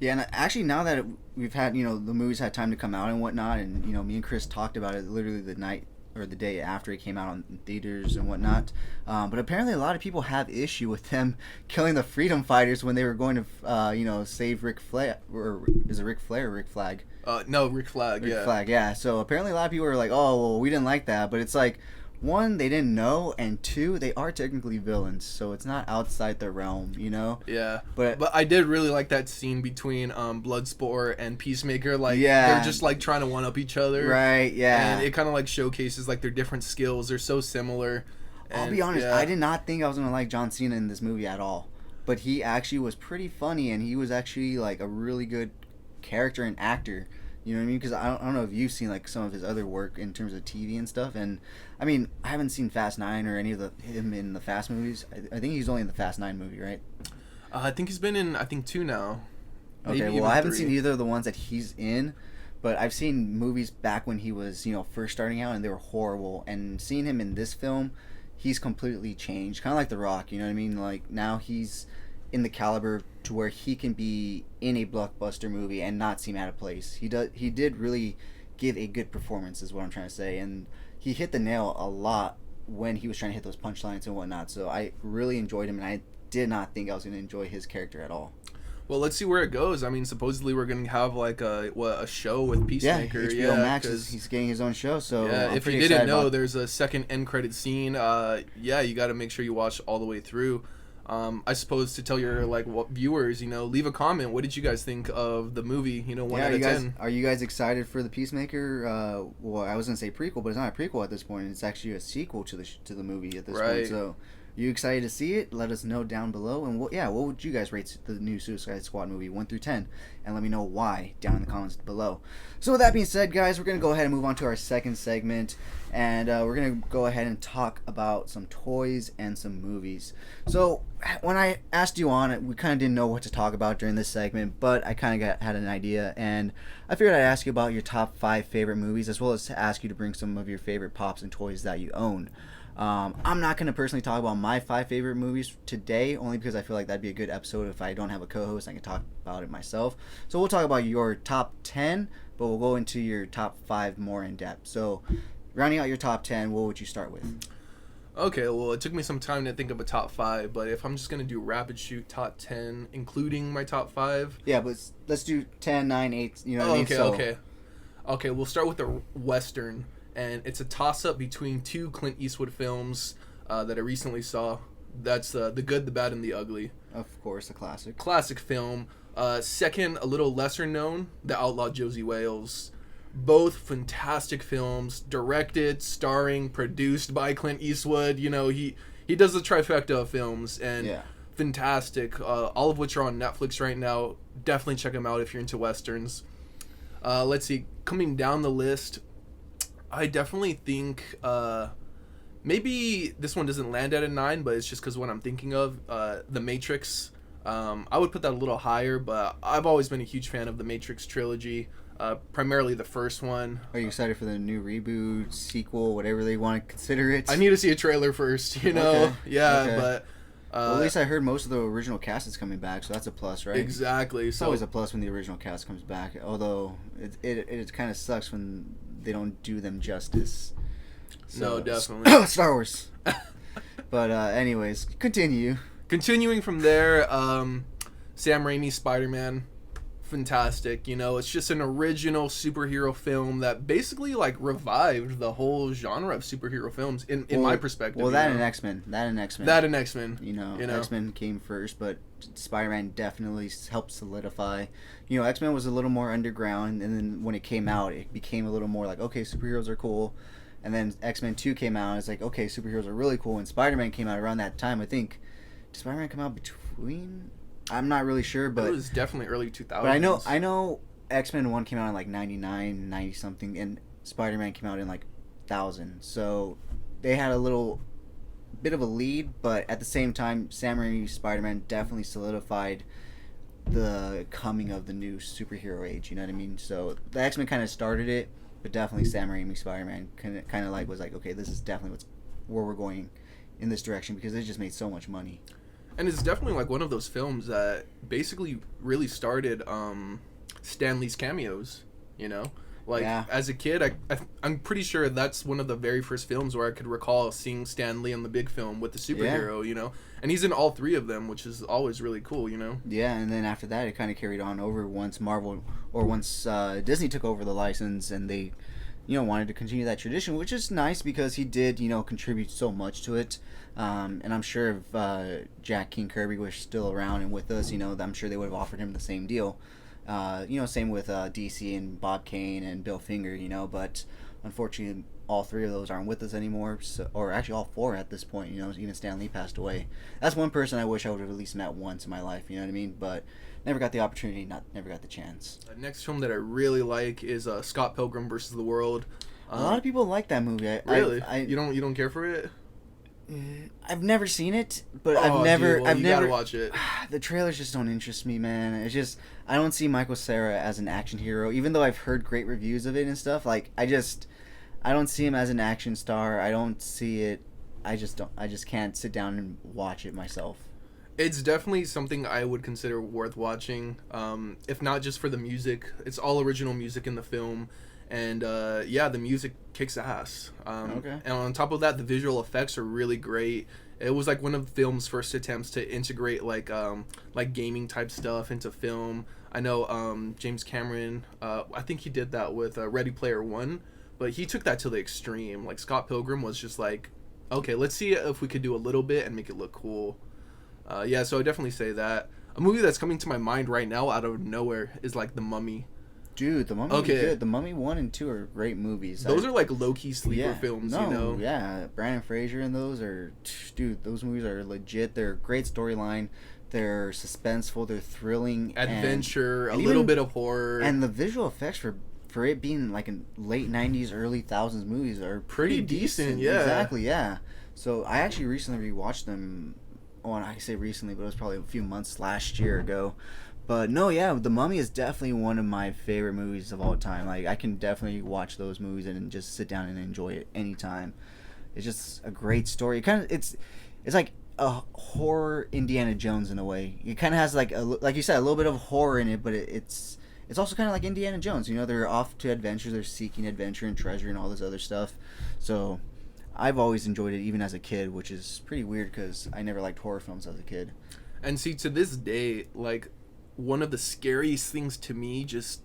and actually now that we've had, the movies had time to come out and whatnot, and, me and Chris talked about it literally the night or the day after it came out on theaters and whatnot. But apparently a lot of people have issue with them killing the freedom fighters when they were going to, save Rick Flag. Or is it Rick Flair or Rick Flag? No, Rick Flag, Rick Flag, yeah. So apparently a lot of people are like, oh, well, we didn't like that. But it's like, one, they didn't know, and two, they are technically villains, so it's not outside their realm, Yeah, but I did really like that scene between Bloodsport and Peacemaker. Like, yeah, they're just like trying to one up each other, right? Yeah, and it kind of like showcases like their different skills. They're so similar. And, I'll be honest, yeah. I did not think I was gonna like John Cena in this movie at all, but he actually was pretty funny, and he was actually like a really good character and actor. You know what I mean? Because I don't know if you've seen like some of his other work in terms of TV and stuff. And I mean, I haven't seen Fast 9 or any of him in the Fast movies. I think he's only in the Fast 9 movie, right? I think he's been in 2 now. Okay, well, I haven't seen either of the ones that he's in, but I've seen movies back when he was first starting out, and they were horrible. And seeing him in this film, he's completely changed, kind of like The Rock. You know what I mean? Like now he's in the caliber to where he can be in a blockbuster movie and not seem out of place. He did really give a good performance, is what I'm trying to say, and he hit the nail a lot when he was trying to hit those punchlines and whatnot. So I really enjoyed him, and I did not think I was going to enjoy his character at all. Well, let's see where it goes. I mean, supposedly we're going to have like a show with Peacemaker. Yeah, HBO Max he's getting his own show. So yeah, if you didn't know, there's a second end credit scene. You got to make sure you watch all the way through. I suppose to tell your viewers, leave a comment. What did you guys think of the movie? 1 out of 10. Are you guys excited for the Peacemaker? Well, I was gonna say prequel, but it's not a prequel at this point. It's actually a sequel to the movie at this point. So, you excited to see it? Let us know down below. And what would you guys rate the new Suicide Squad movie 1 through 10? And let me know why down in the comments below. So with that being said, guys, we're gonna go ahead and move on to our second segment, and we're gonna go ahead and talk about some toys and some movies. So when I asked you on, we kind of didn't know what to talk about during this segment, but I kind of had an idea, and I figured I'd ask you about your top 5 favorite movies, as well as to ask you to bring some of your favorite pops and toys that you own. I'm not going to personally talk about my 5 favorite movies today, only because I feel like that'd be a good episode. If I don't have a co-host, I can talk about it myself. So we'll talk about your top 10, but we'll go into your top 5 more in depth. So rounding out your top 10, what would you start with? Okay, well, it took me some time to think of a top 5, but if I'm just going to do rapid shoot top 10, including my top 5. Yeah, but let's do 10, 9, 8, you know what I mean? Okay, we'll start with the Western. And it's a toss-up between 2 Clint Eastwood films that I recently saw. That's The Good, the Bad, and the Ugly. Of course, a classic. Classic film. Second, a little lesser known, The Outlaw Josie Wales. Both fantastic films, directed, starring, produced by Clint Eastwood. He does the trifecta of films, and fantastic. All of which are on Netflix right now. Definitely check them out if you're into Westerns. Let's see, coming down the list, I definitely think maybe this one doesn't land at a 9, but it's just because what I'm thinking of, The Matrix. I would put that a little higher, but I've always been a huge fan of the Matrix trilogy, primarily the first one. Are you excited for the new reboot, sequel, whatever they want to consider it? I need to see a trailer first, Okay. Yeah, Okay. but... well, at least I heard most of the original cast is coming back, so that's a plus, right? Exactly. It's always a plus when the original cast comes back, although it kind of sucks when they don't do them justice. So, no, definitely. Star Wars. But anyways, continue. Continuing from there, Sam Raimi's Spider-Man. Fantastic. It's just an original superhero film that basically revived the whole genre of superhero films in my perspective. Well, that and X-Men. X-Men came first, but Spider-Man definitely helped solidify. X-Men was a little more underground, and then when it came out, it became a little more like, okay, superheroes are cool. And then X-Men 2 came out, and it's like, okay, superheroes are really cool. And Spider-Man came out around that time. I think, did Spider-Man come out between... I'm not really sure, but... It was definitely early 2000s. But I know X-Men 1 came out in 99, 90 something, and Spider-Man came out in 1000. So they had a little bit of a lead, but at the same time, Sam Raimi's Spider-Man definitely solidified the coming of the new superhero age, you know what I mean? So the X-Men kind of started it, but definitely Sam Raimi Spider-Man kind of like was like, okay, this is definitely where we're going in this direction, because it just made so much money. And it's definitely like one of those films that basically really started Stan Lee's cameos, you know? Like, as a kid, I'm pretty sure that's one of the very first films where I could recall seeing Stan Lee in the big film with the superhero, you know? And he's in all three of them, which is always really cool, you know? Yeah, and then after that, it kind of carried on over once Disney took over the license, and they, you know, wanted to continue that tradition, which is nice because he did, you know, contribute so much to it. And I'm sure if Jack King Kirby was still around and with us, you know, I'm sure they would have offered him the same deal. You know, same with DC and Bob Kane and Bill Finger, you know, but unfortunately all three of those aren't with us anymore, or actually all four at this point, you know, even Stan Lee passed away. That's one person I wish I would have at least met once in my life, you know what I mean, but never got the opportunity, never got the chance. Next film that I really like is Scott Pilgrim vs. the World. A lot of people like that movie. Really? You don't care for it? I've never seen it, but you I've never gotta watch it. The trailers just don't interest me, man. It's just, I don't see Michael Cera as an action hero, even though I've heard great reviews of it and stuff. Like, I don't see him as an action star. I don't see it. I just can't sit down and watch it myself. It's definitely something I would consider worth watching, if not just for the music. It's all original music in the film. And the music kicks ass. Okay. And on top of that, the visual effects are really great. It was like one of the film's first attempts to integrate like gaming type stuff into film. I know James Cameron. I think he did that with Ready Player One, but he took that to the extreme. Like Scott Pilgrim was just like, okay, let's see if we could do a little bit and make it look cool. So I definitely say that. A movie that's coming to my mind right now out of nowhere is like The Mummy. Dude, The Mummy is good. The Mummy 1 and 2 are great movies. Those are like low-key sleeper films, you know? Yeah, Brandon Fraser and those are... Dude, those movies are legit. They're a great storyline. They're suspenseful. They're thrilling. Adventure, a little bit of horror. And the visual effects for it being like in late 90s, early 2000s movies are pretty decent. Yeah. Exactly, yeah. So I actually recently rewatched them. Oh, and I say recently, but it was probably a few months last year ago. But no, yeah, The Mummy is definitely one of my favorite movies of all time. Like, I can definitely watch those movies and just sit down and enjoy it anytime. It's just a great story. It's like a horror Indiana Jones in a way. It kind of has like you said, a little bit of horror in it, but it's also kind of like Indiana Jones. You know, they're off to adventure, they're seeking adventure and treasure and all this other stuff. So I've always enjoyed it, even as a kid, which is pretty weird because I never liked horror films as a kid. And see, to this day, like, one of the scariest things to me, just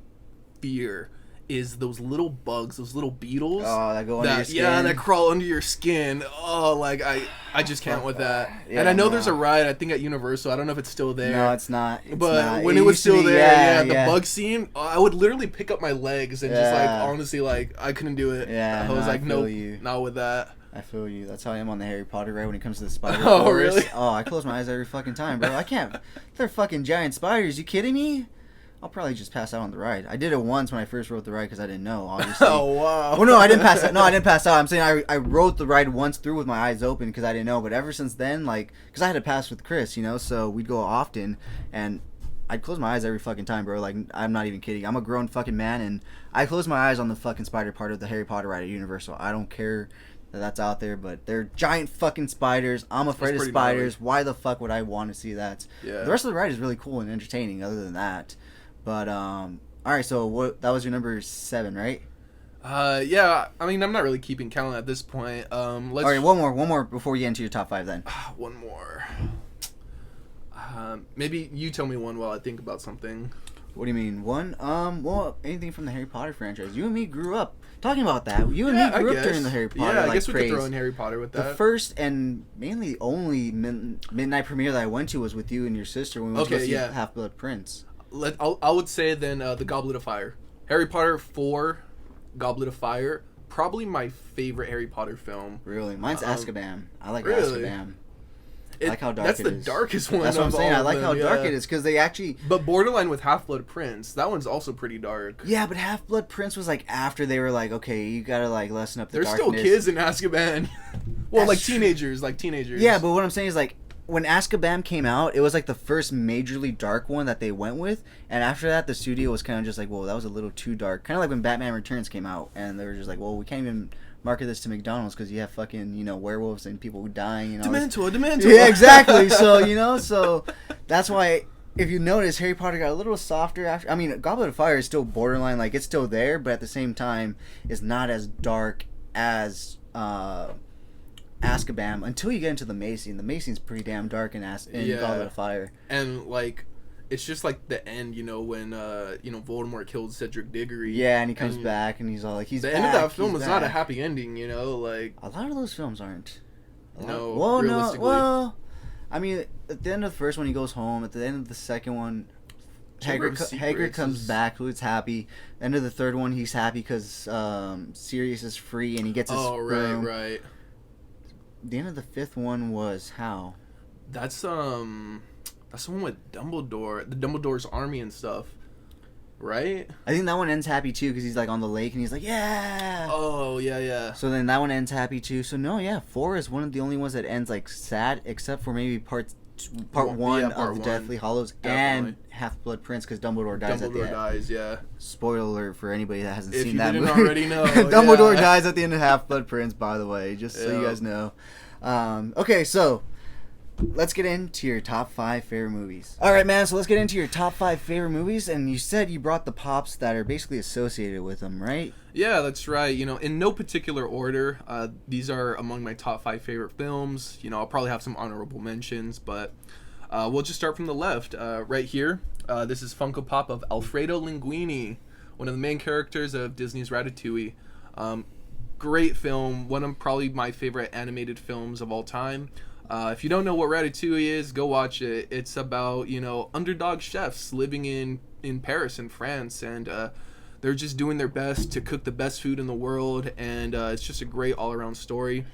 fear, is those little bugs, those little beetles. Oh, that go under your skin. Yeah, that crawl under your skin. Oh, like, I just can't with that. Yeah, and I know there's a ride, I think, at Universal. I don't know if it's still there. No, it's not. But when it was still there, the bug scene, I would literally pick up my legs and just, like, honestly, like, I couldn't do it. Yeah, I was like, nope, you. not with that. I feel you. That's how I am on the Harry Potter ride when it comes to the spider Oh, forest. really? Oh, I close my eyes every fucking time, bro. I can't. They're fucking giant spiders. You kidding me? I'll probably just pass out on the ride. I did it once when I first rode the ride because I didn't know, obviously. Oh, wow. Well, no, I didn't pass out. No, I didn't pass out. I'm saying I rode the ride once through with my eyes open because I didn't know. But ever since then, like, because I had to pass with Chris, you know, so we'd go often, and I'd close my eyes every fucking time, bro. Like, I'm not even kidding. I'm a grown fucking man, and I close my eyes on the fucking spider part of the Harry Potter ride at Universal. I don't care that's out there, but they're giant fucking spiders. I'm afraid of spiders. Gnarly. Why the fuck would I want to see that? Yeah. The rest of the ride is really cool and entertaining other than that. But all right, so that was your number 7, right? Yeah, I mean, I'm not really keeping count at this point. All right, one more before we get into your top 5 then. One more. Maybe you tell me one while I think about something. What do you mean? One? Well, anything from the Harry Potter franchise. You and me grew up talking about that. You and me grew up during the Harry Potter I guess we could throw in Harry Potter with that. The first and mainly the only midnight premiere that I went to was with you and your sister when we went to see Half-Blood Prince. I would say then the Goblet of Fire. Harry Potter 4, Goblet of Fire. Probably my favorite Harry Potter film. Really? Mine's Azkaban. I like Azkaban. I like how dark it is. That's the darkest one. That's what I'm saying. I like how dark it is because they actually. But borderline with Half-Blood Prince. That one's also pretty dark. Yeah, but Half-Blood Prince was like after they were like, okay, you gotta like lessen up the There's darkness. still kids in Azkaban. Well, like teenagers. Yeah, but what I'm saying is like when Azkaban came out, it was like the first majorly dark one that they went with, and after that, the studio was kind of just like, "Whoa, that was a little too dark." Kind of like when Batman Returns came out, and they were just like, "Well, we can't even market this to McDonald's because you have fucking werewolves and people dying and all Dementor. Yeah, exactly. So so that's why if you notice, Harry Potter got a little softer after. I mean, Goblet of Fire is still borderline, like it's still there, but at the same time, it's not as dark as Azkaban until you get into the Macy, and the Macy's pretty damn dark in Goblet of Fire. And like, it's just like the end, when Voldemort killed Cedric Diggory. Yeah, and he comes back, and he's all like, the end of that film is not a happy ending, like a lot of those films aren't. No, realistically. Well, I mean, at the end of the first one, he goes home. At the end of the second one, Hagrid comes back, so it's happy. End of the third one, he's happy because Sirius is free, and he gets his broom. right. The end of the fifth one was how? That's the one with Dumbledore, the Dumbledore's army and stuff, right? I think that one ends happy too because he's like on the lake and he's like, yeah. Oh yeah. So then that one ends happy too. So no, yeah, 4 is one of the only ones that ends like sad, except for maybe part one of Deathly Hallows and Half-Blood Prince because Dumbledore dies at the end. Dumbledore dies, yeah. Spoiler alert for anybody that hasn't seen you that didn't movie. already know. Dumbledore dies at the end of Half-Blood Prince, by the way, just so you guys know. Okay, so let's get into your top 5 favorite movies. All right, man, so let's get into your top 5 favorite movies, and you said you brought the pops that are basically associated with them, right? Yeah, that's right. In no particular order, these are among my top 5 favorite films. I'll probably have some honorable mentions, but we'll just start from the left. Right here, this is Funko Pop of Alfredo Linguini, one of the main characters of Disney's Ratatouille. Great film, one of probably my favorite animated films of all time. If you don't know what Ratatouille is, go watch it. It's about, underdog chefs living in Paris in France, and they're just doing their best to cook the best food in the world, and it's just a great all-around story.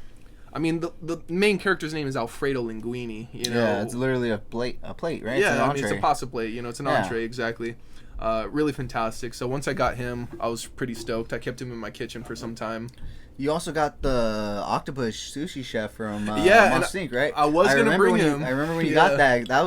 I mean, the main character's name is Alfredo Linguini, Yeah, it's literally a plate, right? Yeah, it's a pasta plate, it's an entree, exactly. Really fantastic. So once I got him, I was pretty stoked. I kept him in my kitchen for some time. You also got the Octopus sushi chef from Monster Inc., right? I was going to bring him. I remember when you got that. That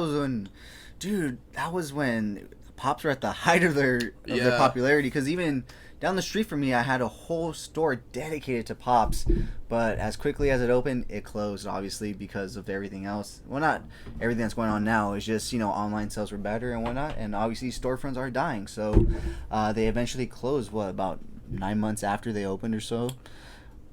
was when Pops were at the height of their popularity. Because even down the street from me, I had a whole store dedicated to Pops. But as quickly as it opened, it closed, obviously, because of everything else. Well, not everything that's going on now. It's just, online sales were better and whatnot. And obviously, storefronts are dying. So they eventually closed, about 9 months after they opened or so.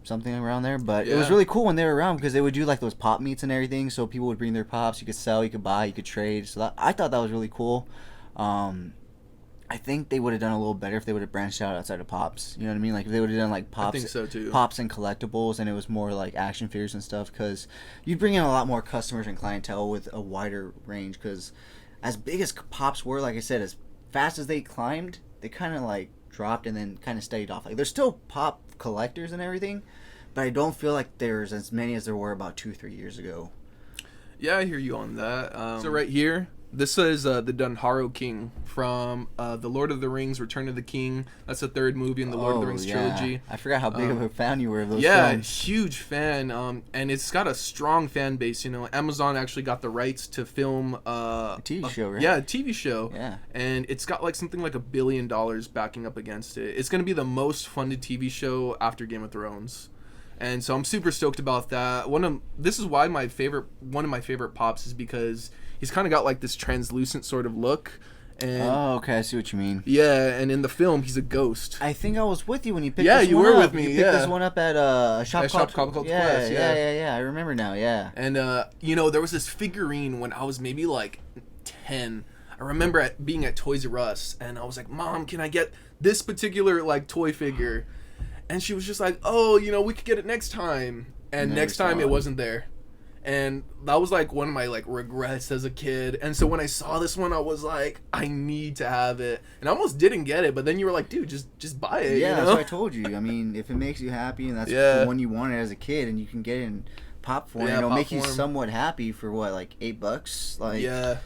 Something around there, but it was really cool when they were around because they would do like those pop meets and everything, so people would bring their pops. You could sell, you could buy, you could trade. So I thought that was really cool. I think they would have done a little better if they would have branched out outside of pops. You know what I mean? Like if they would have done like pops, I think so too. Pops and collectibles, and it was more like action figures and stuff. Because you'd bring in a lot more customers and clientele with a wider range. Because as big as pops were, like I said, as fast as they climbed, they kind of like dropped and then kind of steadied off. Like there's still pop collectors and everything, but I don't feel like there's as many as there were about 2-3 years ago. Yeah, I hear you on that. So right here, this is the Dunharrow King from The Lord of the Rings, Return of the King. That's the third movie in the Lord of the Rings trilogy. I forgot how big of a fan you were of those films. Yeah, huge fan. And it's got a strong fan base. Amazon actually got the rights to film a TV show, right? Yeah, a TV show. Yeah. And it's got like something like $1 billion backing up against it. It's going to be the most funded TV show after Game of Thrones. And so I'm super stoked about that. This is why one of my favorite pops is because he's kind of got like this translucent sort of look. And okay, I see what you mean. Yeah, and in the film, he's a ghost. I think I was with you when you picked this one up. Yeah, you were with me. You picked this one up at a shop called Quest. Yeah, I remember now, yeah. And, there was this figurine when I was maybe like 10. I remember being at Toys R Us, and I was like, Mom, can I get this particular like toy figure? And she was just like, oh, we could get it next time. And next time it wasn't there. And that was like one of my like regrets as a kid. And so when I saw this one, I was like, I need to have it. And I almost didn't get it, but then you were like, dude, just buy it. Yeah, that's what I told you. I mean, if it makes you happy and that's the one you wanted as a kid, and you can get it in pop form, it'll make you somewhat happy for what, like $8? Like, yeah.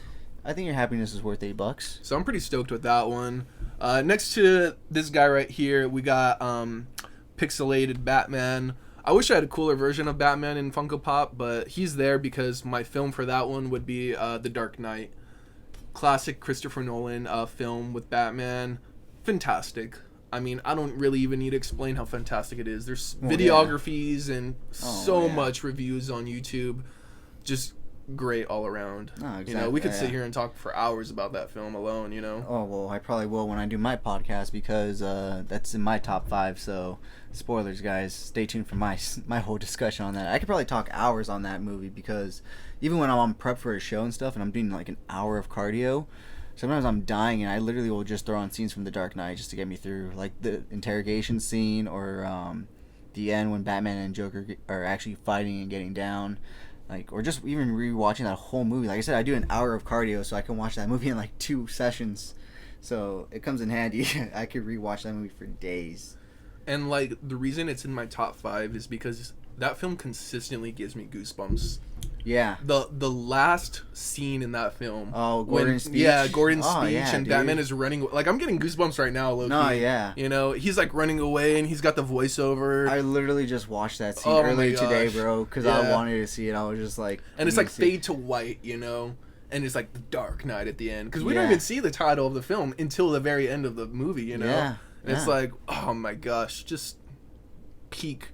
I think your happiness is worth $8. So I'm pretty stoked with that one. Next to this guy right here, we got Pixelated Batman. I wish I had a cooler version of Batman in Funko Pop, but he's there because my film for that one would be The Dark Knight. Classic Christopher Nolan film with Batman. Fantastic. I mean, I don't really even need to explain how fantastic it is. There's videographies and so much reviews on YouTube. Just great all around. Oh, exactly. You know, we could sit here and talk for hours about that film alone, you know? Oh, well, I probably will when I do my podcast because that's in my top 5, so spoilers, guys. Stay tuned for my whole discussion on that. I could probably talk hours on that movie because even when I'm on prep for a show and stuff and I'm doing like an hour of cardio, sometimes I'm dying and I literally will just throw on scenes from The Dark Knight just to get me through, like the interrogation scene or the end when Batman and Joker are actually fighting and getting down. Like, or just even rewatching that whole movie. Like I said, I do an hour of cardio so I can watch that movie in like 2 sessions. So it comes in handy. I could rewatch that movie for days. And like the reason it's in my top 5 is because that film consistently gives me goosebumps. Yeah. The last scene in that film. Oh, Gordon's speech. Yeah, Gordon's speech, yeah, and dude. Batman is running. Like, I'm getting goosebumps right now, low-key. No, yeah. You know, he's like running away, and he's got the voiceover. I literally just watched that scene earlier today, bro, because I wanted to see it. I was just like, and it's like fade to white, you know, and it's like the Dark Knight at the end, because we don't even see the title of the film until the very end of the movie, you know. Yeah. And it's like, oh my gosh, just peak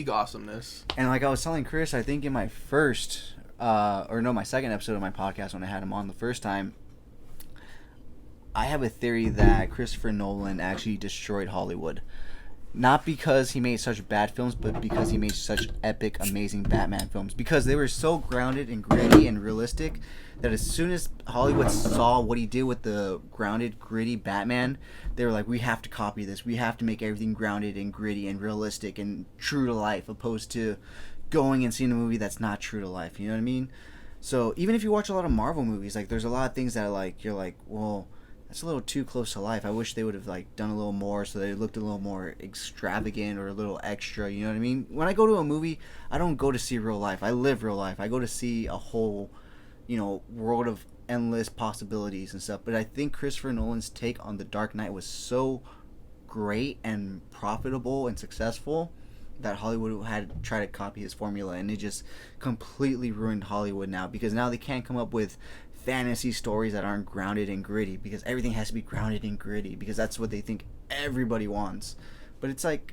awesomeness. And like I was telling Chris, I think in my first. My second episode of my podcast when I had him on the first time, I have a theory that Christopher Nolan actually destroyed Hollywood. Not because he made such bad films, but because he made such epic, amazing Batman films. Because they were so grounded and gritty and realistic that as soon as Hollywood saw what he did with the grounded, gritty Batman, they were like, we have to copy this. We have to make everything grounded and gritty and realistic and true to life, opposed to going and seeing a movie that's not true to life, you know what I mean? So even if you watch a lot of Marvel movies, like there's a lot of things that like you're like, well, that's a little too close to life. I wish they would have like done a little more so they looked a little more extravagant or a little extra, you know what I mean? When I go to a movie, I don't go to see real life. I live real life. I go to see a whole, you know, world of endless possibilities and stuff. But I think Christopher Nolan's take on The Dark Knight was so great and profitable and successful that Hollywood had tried to copy his formula, and it just completely ruined Hollywood now, because now they can't come up with fantasy stories that aren't grounded and gritty, because everything has to be grounded and gritty, because that's what they think everybody wants. But it's like,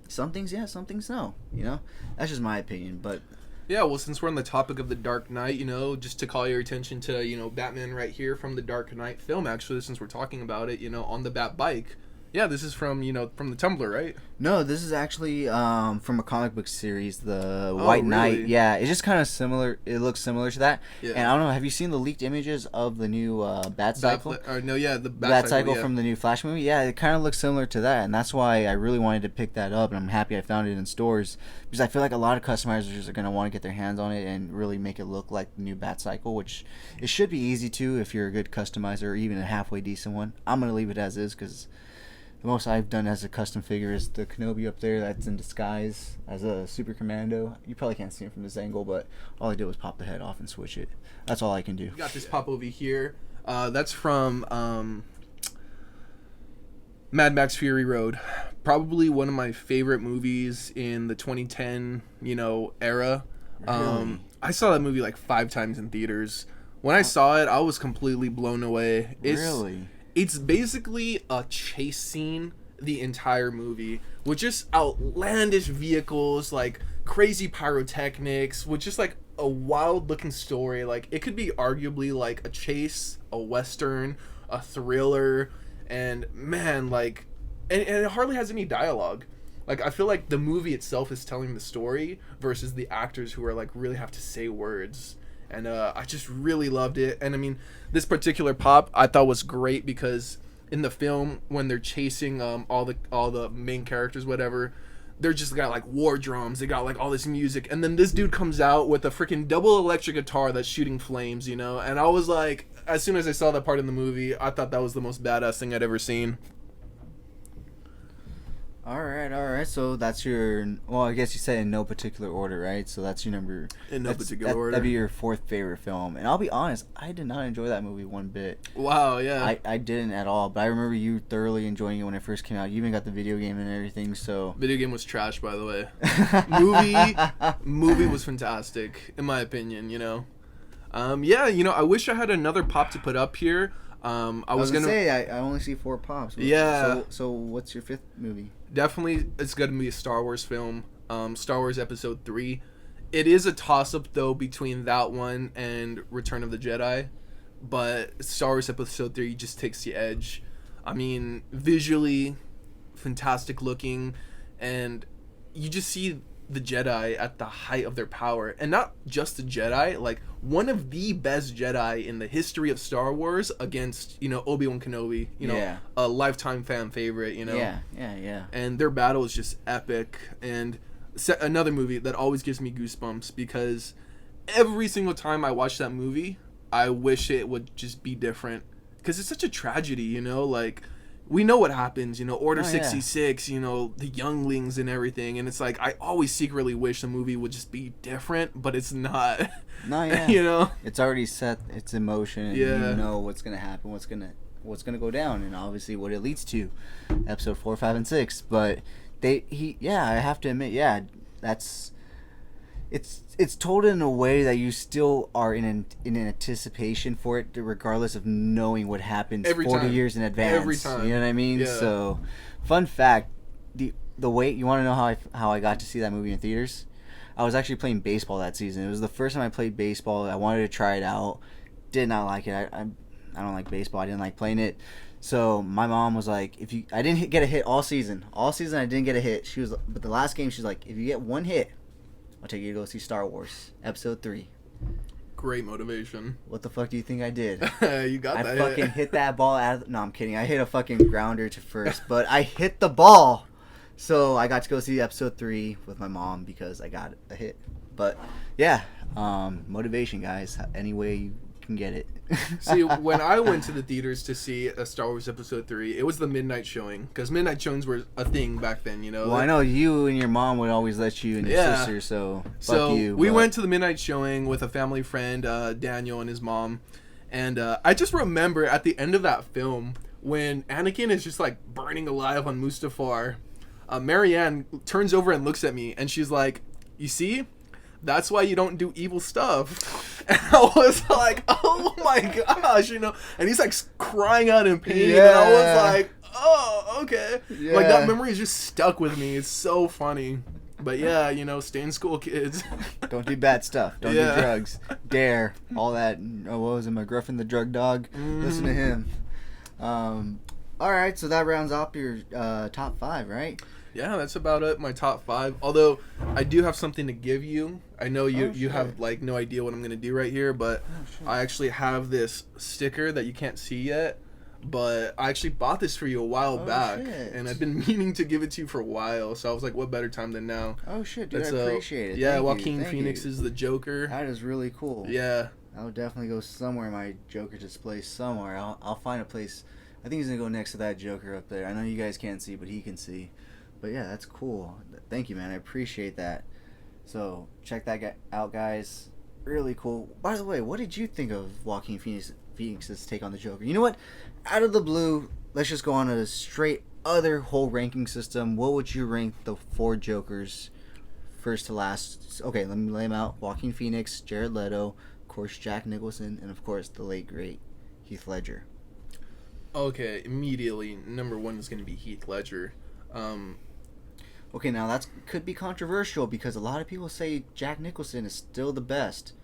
some things yes, some things no, you know? That's just my opinion, but... Yeah, well, since we're on the topic of The Dark Knight, you know, just to call your attention to, you know, Batman right here from the Dark Knight film, actually, since we're talking about it, you know, on the Bat bike. Yeah, this is from, you know, from the Tumblr, right? No, this is actually from a comic book series, the White Knight. Really? Yeah, it's just kind of similar. It looks similar to that. Yeah. And I don't know, have you seen the leaked images of the new Bat Cycle? The Bat Cycle from the new Flash movie. Yeah, it kind of looks similar to that, and that's why I really wanted to pick that up, and I'm happy I found it in stores, because I feel like a lot of customizers are going to want to get their hands on it and really make it look like the new Bat Cycle, which it should be easy to if you're a good customizer or even a halfway decent one. I'm going to leave it as is, because... the most I've done as a custom figure is the Kenobi up there that's in disguise as a super commando. You probably can't see him from this angle, but all I did was pop the head off and switch it. That's all I can do. We got this pop over here. That's from Mad Max Fury Road. Probably one of my favorite movies in the 2010, you know, era. Really? I saw that movie like 5 times in theaters. When I saw it, I was completely blown away. Really? It's basically a chase scene the entire movie with just outlandish vehicles, like crazy pyrotechnics, with just like a wild looking story. Like it could be arguably like a chase, a western, a thriller, and man, like, and it hardly has any dialogue. Like I feel like the movie itself is telling the story versus the actors who are like really have to say words. And I just really loved it. And I mean, this particular pop I thought was great because in the film when they're chasing all the main characters, whatever, they're just got like war drums. They got like all this music, and then this dude comes out with a freaking double electric guitar that's shooting flames, you know. And I was like, as soon as I saw that part in the movie, I thought that was the most badass thing I'd ever seen. All right. So that's your. Well, I guess you said in no particular order, right? So that's your number. In no particular order. That'd be your fourth favorite film. And I'll be honest, I did not enjoy that movie one bit. Wow, yeah. I didn't at all. But I remember you thoroughly enjoying it when it first came out. You even got the video game and everything. So video game was trash, by the way. Movie was fantastic, in my opinion. Yeah. I wish I had another pop to put up here. I was gonna say I only see 4 pops. Yeah. So what's your 5th movie? Definitely, it's gonna be a Star Wars film. Star Wars Episode 3. It is a toss-up though between that one and Return of the Jedi, but Star Wars Episode 3 just takes the edge. I mean, visually, fantastic looking, and you just see the Jedi at the height of their power, and not just the Jedi, like one of the best Jedi in the history of Star Wars against Obi-Wan Kenobi, a lifetime fan favorite, Yeah. And their battle is just epic, and another movie that always gives me goosebumps because every single time I watch that movie, I wish it would just be different because it's such a tragedy, like. We know what happens, Order 66, the younglings and everything. And it's like, I always secretly wish the movie would just be different, but it's not. No, yeah. It's already set its emotion. And you know what's going to happen, what's going to go down, and obviously what it leads to. Episode 4, 5, and 6. But I have to admit, that's... It's told in a way that you still are in anticipation for it, regardless of knowing what happens 40 years in advance. Every time. You know what I mean? Yeah. So, fun fact: the way you want to know how I got to see that movie in theaters? I was actually playing baseball that season. It was the first time I played baseball. I wanted to try it out. Did not like it. I don't like baseball. I didn't like playing it. So my mom was like, I didn't get a hit all season. All season I didn't get a hit. But the last game she's like, if you get one hit, I'll take you to go see Star Wars Episode 3. Great motivation. What the fuck do you think I did? You got that. I fucking hit that ball no, I'm kidding. I hit a fucking grounder to first, but I hit the ball. So I got to go see Episode 3 with my mom because I got a hit. But yeah, motivation, guys. Any way you can get it. See, when I went to the theaters to see a Star Wars Episode 3, it was the midnight showing, because midnight showings were a thing back then, Well, I know you and your mom would always let you and your sister, so fuck you. We went to the midnight showing with a family friend, Daniel and his mom, and I just remember at the end of that film, when Anakin is just like burning alive on Mustafar, Marianne turns over and looks at me, and she's like, "You see? That's why you don't do evil stuff." And I was like, oh my gosh, and he's like crying out in pain. And I was like, oh, okay. Yeah. Like that memory is just stuck with me. It's so funny. But yeah, stay in school, kids. Don't do bad stuff. Don't do drugs. Dare. All that. What was it? My girlfriend, the drug dog. Listen to him. All right, so that rounds up your top 5, right? Yeah, that's about it. My top 5. Although I do have something to give you. I know you have like no idea what I'm gonna do right here, but I actually have this sticker that you can't see yet. But I actually bought this for you a while back, and I've been meaning to give it to you for a while. So I was like, what better time than now? Oh shit, dude! I appreciate it. Yeah, Joaquin Phoenix is the Joker. That is really cool. Yeah, I'll definitely go somewhere in my Joker display somewhere. I'll find a place. I think he's gonna go next to that Joker up there. I know you guys can't see, but he can see. But yeah, that's cool. Thank you, man. I appreciate that. So check that out, guys. Really cool. By the way, what did you think of Joaquin Phoenix's take on the Joker? You know what? Out of the blue, let's just go on a straight other whole ranking system. What would you rank the 4 Jokers first to last? Okay, let me lay them out. Joaquin Phoenix, Jared Leto, of course Jack Nicholson, and of course the late great Heath Ledger. Okay, immediately number 1 is going to be Heath Ledger. Okay, now that could be controversial because a lot of people say Jack Nicholson is still the best.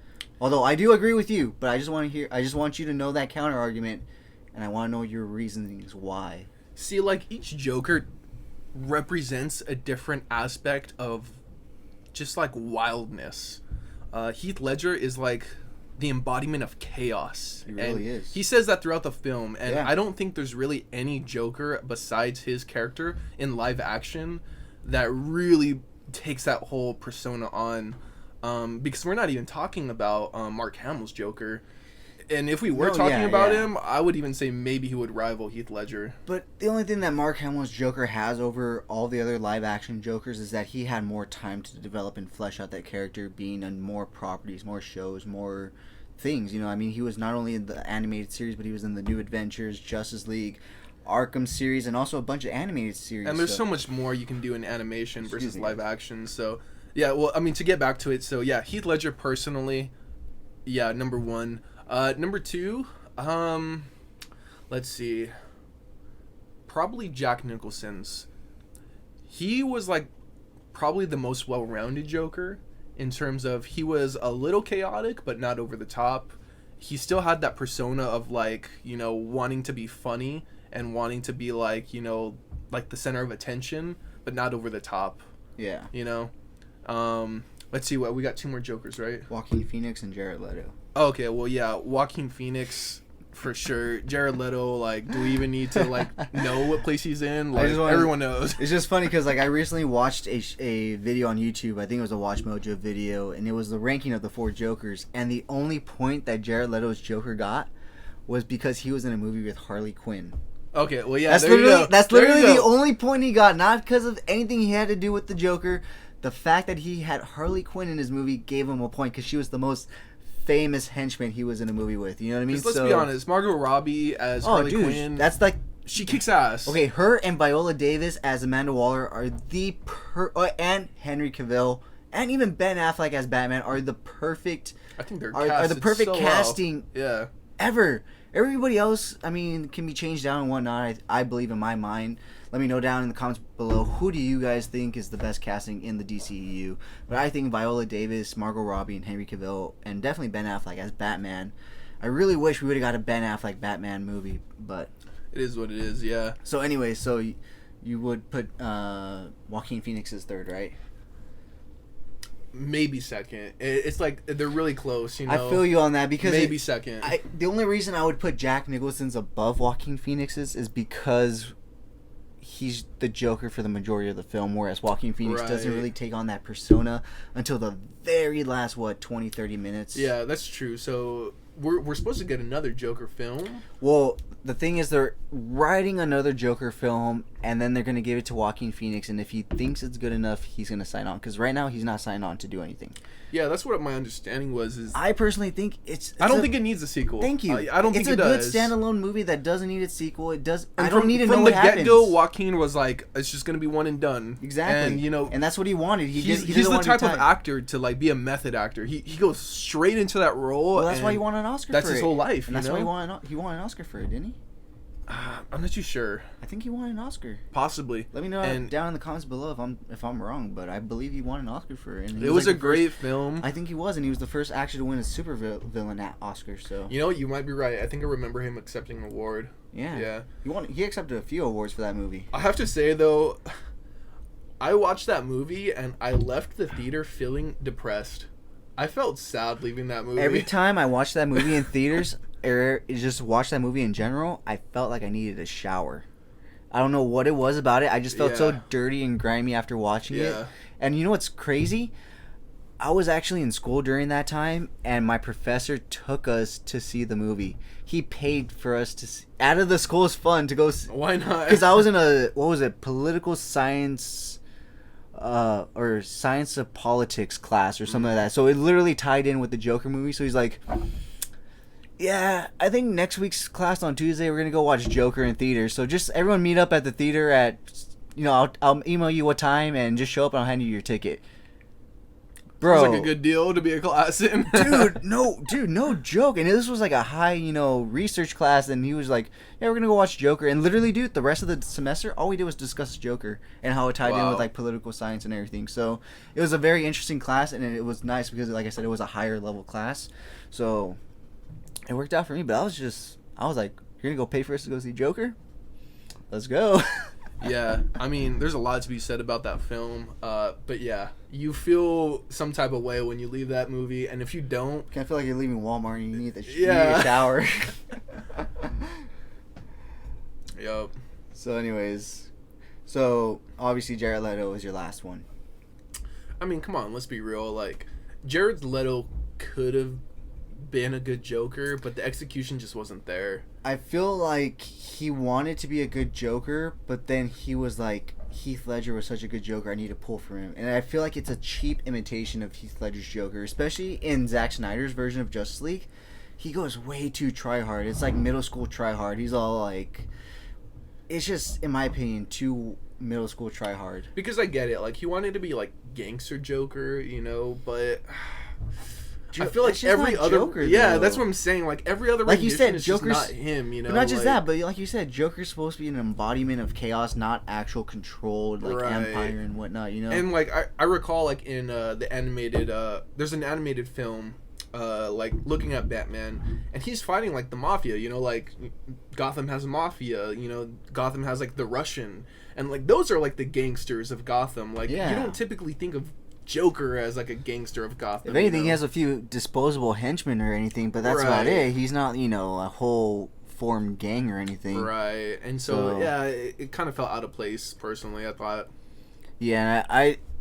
Although I do agree with you, but I just want you to know that counter argument, and I want to know your reasonings why. See, like each Joker represents a different aspect of just like wildness. Heath Ledger is like the embodiment of chaos. He really is. He says that throughout the film, and I don't think there's really any Joker besides his character in live action that really takes that whole persona on. Because we're not even talking about Mark Hamill's Joker. And if we were talking about him, I would even say maybe he would rival Heath Ledger. But the only thing that Mark Hamill's Joker has over all the other live-action Jokers is that he had more time to develop and flesh out that character, being on more properties, more shows, more things. You know, I mean, he was not only in the animated series, but he was in the New Adventures, Justice League, Arkham series, and also a bunch of animated series. And there's so much more you can do in animation versus live action. So, yeah, well, I mean, to get back to it, so, yeah, Heath Ledger personally, yeah, number one. Number two, let's see, probably Jack Nicholson's. He was, like, probably the most well-rounded Joker in terms of he was a little chaotic, but not over the top. He still had that persona of, like, you know, wanting to be funny and wanting to be, like, you know, like the center of attention, but not over the top. Yeah. You know? Let's see, what we got two more Jokers, right? Joaquin Phoenix and Jared Leto. Okay, well, yeah, Joaquin Phoenix, for sure. Jared Leto, like, do we even need to, like, know what place he's in? Like, everyone knows. It's just funny because, like, I recently watched a video on YouTube. I think it was a Watch Mojo video, and it was the ranking of the 4 Jokers. And the only point that Jared Leto's Joker got was because he was in a movie with Harley Quinn. Okay, well, yeah, that's literally the only point he got, not because of anything he had to do with the Joker. The fact that he had Harley Quinn in his movie gave him a point because she was the most famous henchman he was in a movie with. You know what I mean? Let's be honest, Margot Robbie as Harley Quinn, that's like, she kicks ass. Okay, her and Viola Davis as Amanda Waller are the and Henry Cavill and even Ben Affleck as Batman are the perfect. I think they're are the perfect casting. Yeah. Ever. Everybody else, I mean, can be changed down and whatnot. I believe in my mind. Let me know down in the comments below, who do you guys think is the best casting in the DCEU? But I think Viola Davis, Margot Robbie, and Henry Cavill, and definitely Ben Affleck as Batman. I really wish we would have got a Ben Affleck Batman movie, but it is what it is, yeah. So anyway, so you would put Joaquin Phoenix as third, right? Maybe second. It's like they're really close, you know. I feel you on that because maybe second. The only reason I would put Jack Nicholson's above Joaquin Phoenix's is because he's the Joker for the majority of the film, whereas Joaquin Phoenix doesn't really take on that persona until the very last 20-30 minutes. Yeah, that's true. So we're supposed to get another Joker film. Well, the thing is, they're writing another Joker film, and then they're going to give it to Joaquin Phoenix, and if he thinks it's good enough, he's going to sign on. Because right now, he's not signed on to do anything. Yeah, that's what my understanding was. I personally think I don't think it needs a sequel. Thank you. I don't think it does. It's a good standalone movie that doesn't need a sequel. It does. And I don't need to know what what happens. From the happens. get-go, Joaquin was like, it's just going to be one and done. Exactly. And, you know, and that's what he wanted. He's the type of actor to, like, be a method actor. He goes straight into that role. Well, that's why he won an Oscar for it. That's his whole life, and that's why he won an Oscar for it, didn't he? I'm not too sure. I think he won an Oscar. Possibly. Let me know down in the comments below if I'm wrong, but I believe he won an Oscar for it. And it was like a great film. I think he was, and he was the first actor to win a super villain at Oscar. So you know, you might be right. I think I remember him accepting an award. Yeah. He accepted a few awards for that movie. I have to say though, I watched that movie and I left the theater feeling depressed. I felt sad leaving that movie. Every time I watched that movie in theaters, or just watched that movie in general, I felt like I needed a shower. I don't know what it was about it. I just felt so dirty and grimy after watching it. And you know what's crazy? I was actually in school during that time, and my professor took us to see the movie. He paid for us to see, out of the school's fund to go. Why not? Because I was in political science, or science of politics class or something like that. So it literally tied in with the Joker movie. So he's like, yeah, I think next week's class on Tuesday we're gonna go watch Joker in theaters. So just everyone meet up at the theater at, I'll email you what time and just show up and I'll hand you your ticket. Bro, sounds like a good deal to be a class in. no joke. And this was like a high, research class, and he was like, yeah, we're gonna go watch Joker. And literally, dude, the rest of the semester, all we did was discuss Joker and how it tied in with like political science and everything. So it was a very interesting class, and it was nice because, like I said, it was a higher level class. So it worked out for me. But I was like, you're gonna go pay for us to go see Joker? Let's go. Yeah, I mean, there's a lot to be said about that film, but yeah, you feel some type of way when you leave that movie, and if you don't... I feel like you're leaving Walmart and you need a shower. Yup. So anyways, obviously Jared Leto was your last one. I mean, come on, let's be real, like, Jared Leto could have been a good Joker, but the execution just wasn't there. I feel like he wanted to be a good Joker, but then he was like, Heath Ledger was such a good Joker, I need to pull from him. And I feel like it's a cheap imitation of Heath Ledger's Joker, especially in Zack Snyder's version of Justice League. He goes way too try-hard. It's like middle school try-hard. He's all like... It's just, in my opinion, too middle school try-hard. Because I get it. Like, he wanted to be, like, gangster Joker, you know, but... I feel like every other... Joker, yeah, though. that's what I'm saying. Like, every other like you said, is Joker's just not him, you know? But not just like, that, but like you said, Joker's supposed to be an embodiment of chaos, not actual controlled, like, right. empire and whatnot, you know? And, like, I recall, like, in the animated... there's an animated film... like looking at Batman, and he's fighting like the mafia, you know, like Gotham has a mafia, you know, Gotham has like the Russian, and like those are like the gangsters of Gotham. Like you don't typically think of Joker as like a gangster of Gotham. If anything, you know? he has a few disposable henchmen or anything, but that's about it. He's not, you know, a whole formed gang or anything. Right, and so yeah, it kind of felt out of place personally, I thought. Yeah,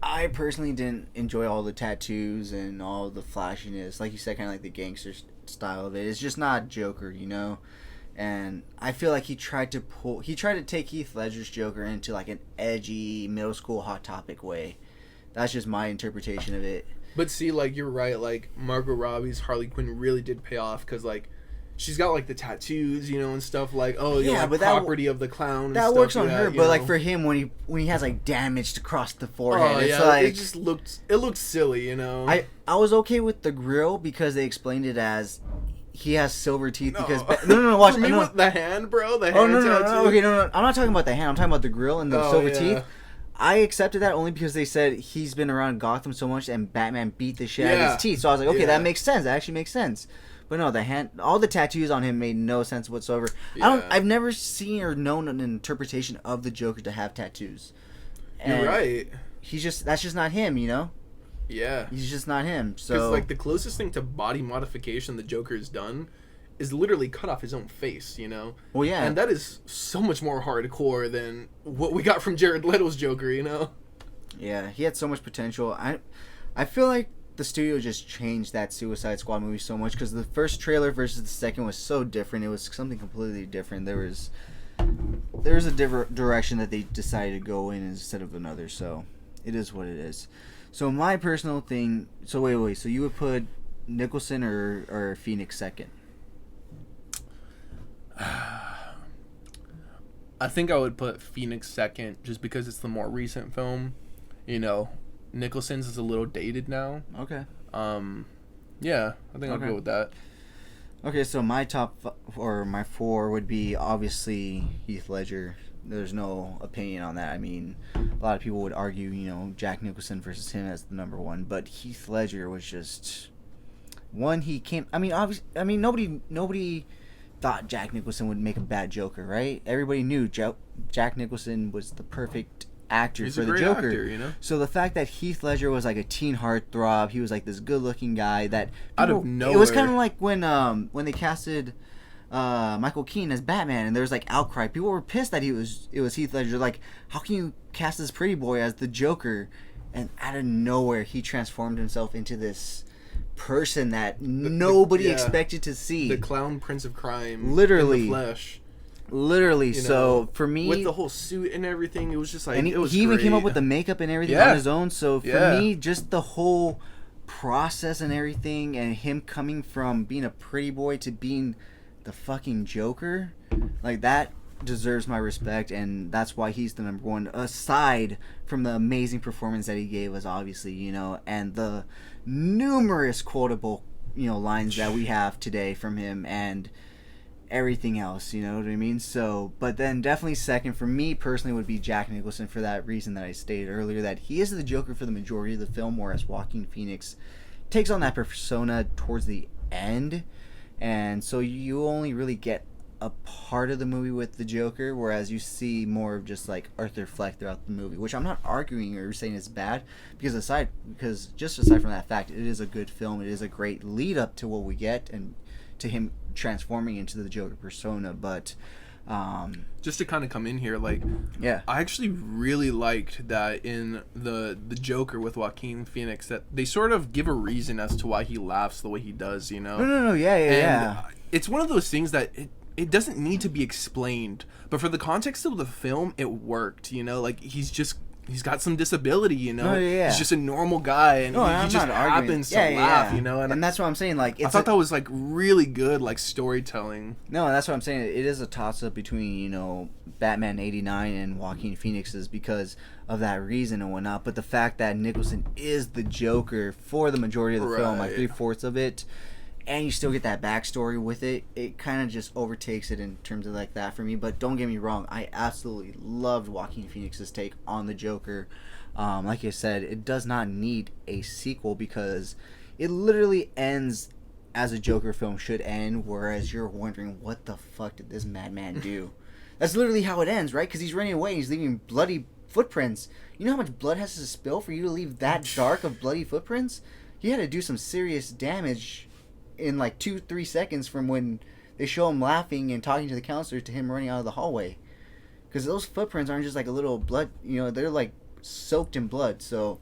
I personally didn't enjoy all the tattoos and all the flashiness. Like you said, kind of like the gangster style of it. It's just not Joker, you know? And I feel like he tried to take Heath Ledger's Joker into like an edgy, middle school Hot Topic way. That's just my interpretation of it. But see, like, you're right. Like, Margot Robbie's Harley Quinn really did pay off because, like, she's got like the tattoos, you know, and stuff like but property of the clown. That and works stuff on her, that, but like for him when he has like damage across the forehead, it's like it looked silly, you know. I was okay with the grill because they explained it as he has silver teeth because watch for me with the hand, bro. The hand tattoo. Okay, no. I'm not talking about the hand. I'm talking about the grill and the silver teeth. I accepted that only because they said he's been around Gotham so much and Batman beat the shit out of his teeth. So I was like, okay, that makes sense. That actually makes sense. But no, all the tattoos on him made no sense whatsoever. Yeah. I've never seen or known an interpretation of the Joker to have tattoos. And you're right. That's just not him, you know? Yeah. He's just not him. So because like the closest thing to body modification the Joker has done is literally cut off his own face, you know? Well, yeah. And that is so much more hardcore than what we got from Jared Leto's Joker, you know? Yeah, he had so much potential. I feel like the studio just changed that Suicide Squad movie so much because the first trailer versus the second was so different. It was something completely different. There was a different direction that they decided to go in instead of another. So it is what it is. So my personal thing. So wait. So you would put Nicholson or Phoenix second? I think I would put Phoenix second just because it's the more recent film. You know, Nicholson's is a little dated now. Okay. Yeah, I think I'll go with that. Okay, so my my four would be obviously Heath Ledger. There's no opinion on that. I mean, a lot of people would argue, you know, Jack Nicholson versus him as the number one, but Heath Ledger was just one. He came. I mean, nobody thought Jack Nicholson would make a bad Joker, right? Everybody knew Jack Nicholson was the perfect actor for the Joker. Actor, you know? So the fact that Heath Ledger was like a teen heartthrob, he was like this good-looking guy that out of nowhere. It was kind of like when they casted Michael Keaton as Batman, and there was like outcry. People were pissed that it was Heath Ledger. Like, how can you cast this pretty boy as the Joker? And out of nowhere, he transformed himself into this person that nobody expected to see. The clown prince of crime, literally in the flesh. Literally, you so know, for me, with the whole suit and everything, it was just like, and it was he even great. came up with the makeup and everything on his own. So for me, just the whole process and everything, and him coming from being a pretty boy to being the fucking Joker, like that deserves my respect, and that's why he's the number one. Aside from the amazing performance that he gave us, obviously, you know, and the numerous quotable, you know, lines that we have today from him, and everything else, you know what I mean? So, but then definitely second for me personally would be Jack Nicholson for that reason that I stated earlier, that he is the Joker for the majority of the film, whereas Joaquin Phoenix takes on that persona towards the end, and so you only really get a part of the movie with the Joker, whereas you see more of just like Arthur Fleck throughout the movie, which I'm not arguing or saying is bad, because aside from that fact, it is a good film. It is a great lead up to what we get and to him transforming into the Joker persona. But Just to kind of come in here, like, Yeah. I actually really liked that in the Joker with Joaquin Phoenix, that they sort of give a reason as to why he laughs the way he does, you know? No, yeah. It's one of those things that it doesn't need to be explained, but for the context of the film, it worked, you know? Like, he's got some disability, you know? He's just a normal guy, and he just happens to laugh, you know? And that's what I'm saying. Like, I thought that was, like, really good, like, storytelling. No, that's what I'm saying. It is a toss-up between, you know, Batman 89 and Joaquin Phoenix's because of that reason and whatnot. But the fact that Nicholson is the Joker for the majority of the film, like 3/4 of it, and you still get that backstory with it, it kind of just overtakes it in terms of like that for me. But don't get me wrong, I absolutely loved Joaquin Phoenix's take on the Joker. Like you said, it does not need a sequel because it literally ends as a Joker film should end, whereas you're wondering, what the fuck did this madman do? That's literally how it ends, right? Because he's running away, he's leaving bloody footprints. You know how much blood has to spill for you to leave that dark of bloody footprints? You had to do some serious damage in like 2-3 seconds from when they show him laughing and talking to the counselor to him running out of the hallway, because those footprints aren't just like a little blood, you know, they're like soaked in blood. So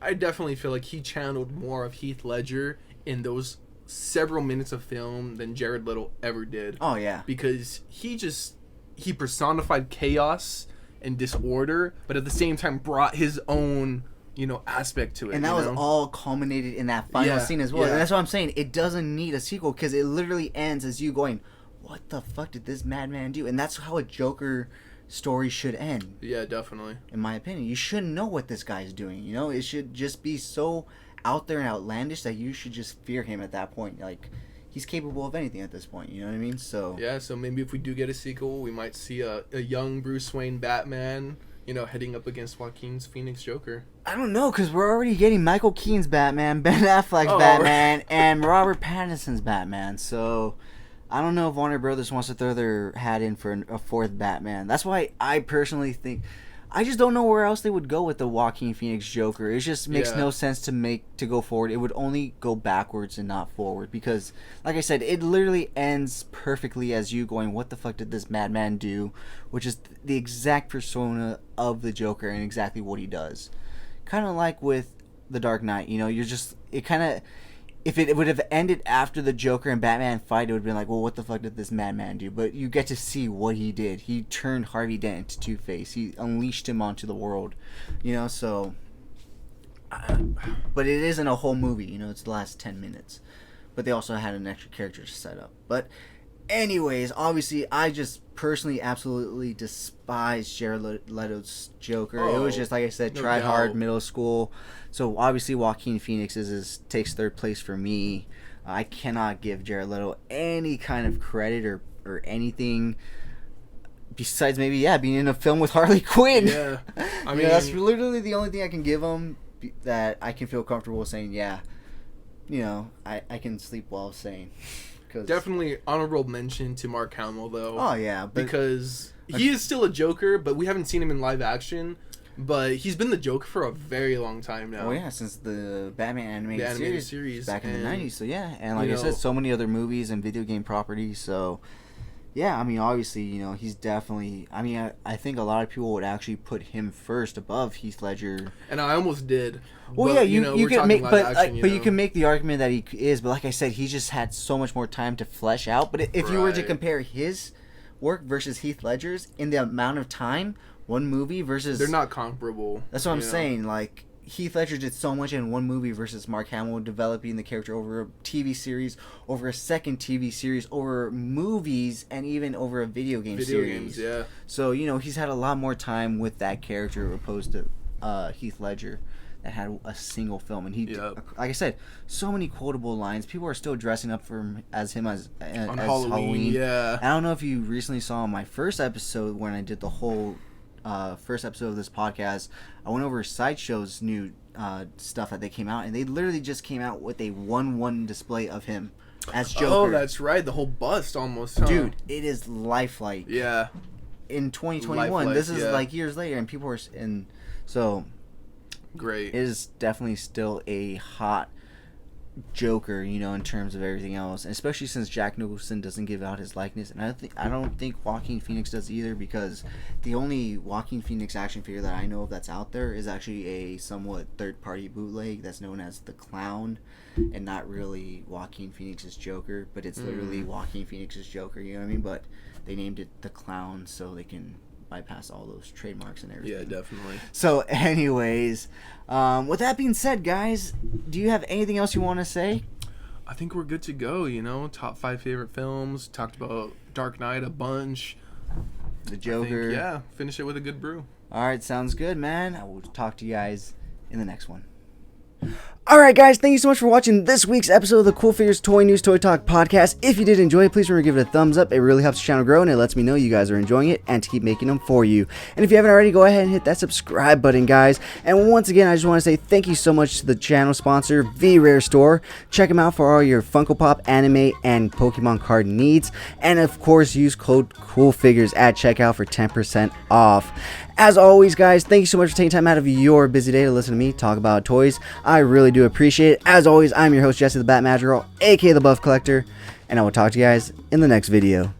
I definitely feel like he channeled more of Heath Ledger in those several minutes of film than Jared Leto ever did. Oh yeah, because he personified chaos and disorder, but at the same time brought his own, you know, aspect to it. And that was all culminated in that final scene as well. And that's what I'm saying. It doesn't need a sequel because it literally ends as you going, what the fuck did this madman do? And that's how a Joker story should end. Yeah, definitely. In my opinion. You shouldn't know what this guy's doing. You know, it should just be so out there and outlandish that you should just fear him at that point. Like, he's capable of anything at this point. You know what I mean? So yeah, so maybe if we do get a sequel, we might see a young Bruce Wayne Batman, you know, heading up against Joaquin's Phoenix Joker. I don't know, because we're already getting Michael Keaton's Batman, Ben Affleck's Batman, and Robert Pattinson's Batman. So I don't know if Warner Brothers wants to throw their hat in for a fourth Batman. That's why I personally think, I just don't know where else they would go with the Joaquin Phoenix Joker. It just makes no sense to go forward. It would only go backwards and not forward because, like I said, it literally ends perfectly as you going, what the fuck did this madman do? Which is the exact persona of the Joker and exactly what he does. Kind of like with The Dark Knight, you know, if it would have ended after the Joker and Batman fight, it would have been like, well, what the fuck did this madman do? But you get to see what he did. He turned Harvey Dent into Two-Face. He unleashed him onto the world, you know, so... But it isn't a whole movie, you know, it's the last 10 minutes. But they also had an extra character to set up. But anyways, obviously, I just personally absolutely despise Jared Leto's Joker. It was just, like I said, tried hard, middle school. So obviously Joaquin Phoenix takes third place for me. I cannot give Jared Leto any kind of credit or anything besides maybe being in a film with Harley Quinn. Yeah, I mean, that's literally the only thing I can give him that I can feel comfortable saying. Yeah, you know, I can sleep well saying. Definitely honorable mention to Mark Hamill though. Oh yeah, because he is still a Joker, but we haven't seen him in live action. But he's been the Joker for a very long time now. Oh yeah, since the Batman animated series back in the 90s. So yeah, and like I said, so many other movies and video game properties. So yeah, I mean, obviously, you know, he's definitely. I mean, I think a lot of people would actually put him first above Heath Ledger. And I almost did. Well, yeah, you can make, but you can make the argument that he is. But like I said, he just had so much more time to flesh out. But if you were to compare his work versus Heath Ledger's in the amount of time, one movie versus, they're not comparable. That's what I'm saying. Like, Heath Ledger did so much in one movie versus Mark Hamill developing the character over a TV series, over a second TV series, over movies, and even over a video game series. Yeah. So, you know, he's had a lot more time with that character opposed to Heath Ledger that had a single film. And he, like I said, so many quotable lines. People are still dressing up for him as Halloween. Yeah. I don't know if you recently saw my first episode when I did the whole first episode of this podcast. I went over Sideshow's new stuff that they came out, and they literally just came out with a 1-1 display of him as Joker. Oh, that's right, the whole bust almost, huh? Dude, it is lifelike. Yeah. In 2021, this is like years later, and people are so great. It is definitely still a hot Joker, you know, in terms of everything else, and especially since Jack Nicholson doesn't give out his likeness, and I don't think Joaquin Phoenix does either, because the only Joaquin Phoenix action figure that I know of that's out there is actually a somewhat third-party bootleg that's known as the Clown, and not really Joaquin Phoenix's Joker, but it's literally Joaquin Phoenix's Joker. You know what I mean? But they named it the Clown so they can bypass all those trademarks and everything. Yeah, definitely. So, anyways, with that being said, guys, do you have anything else you want to say? I think we're good to go, you know. Top 5 favorite films. Talked about Dark Knight a bunch. The Joker. Yeah, finish it with a good brew. All right, sounds good, man. I will talk to you guys in the next one. Alright guys, thank you so much for watching this week's episode of the CoolFigurez Toy News Toy Talk podcast. If you did enjoy it, please remember to give it a thumbs up. It really helps the channel grow and it lets me know you guys are enjoying it and to keep making them for you. And if you haven't already, go ahead and hit that subscribe button, guys. And once again, I just want to say thank you so much to the channel sponsor, V-Rare Store. Check them out for all your Funko Pop, anime, and Pokemon card needs. And of course, use code CoolFigurez at checkout for 10% off. As always, guys, thank you so much for taking time out of your busy day to listen to me talk about toys. I really do appreciate it. As always, I'm your host, Jesse the Bat Madrigal, aka the Buff Collector, and I will talk to you guys in the next video.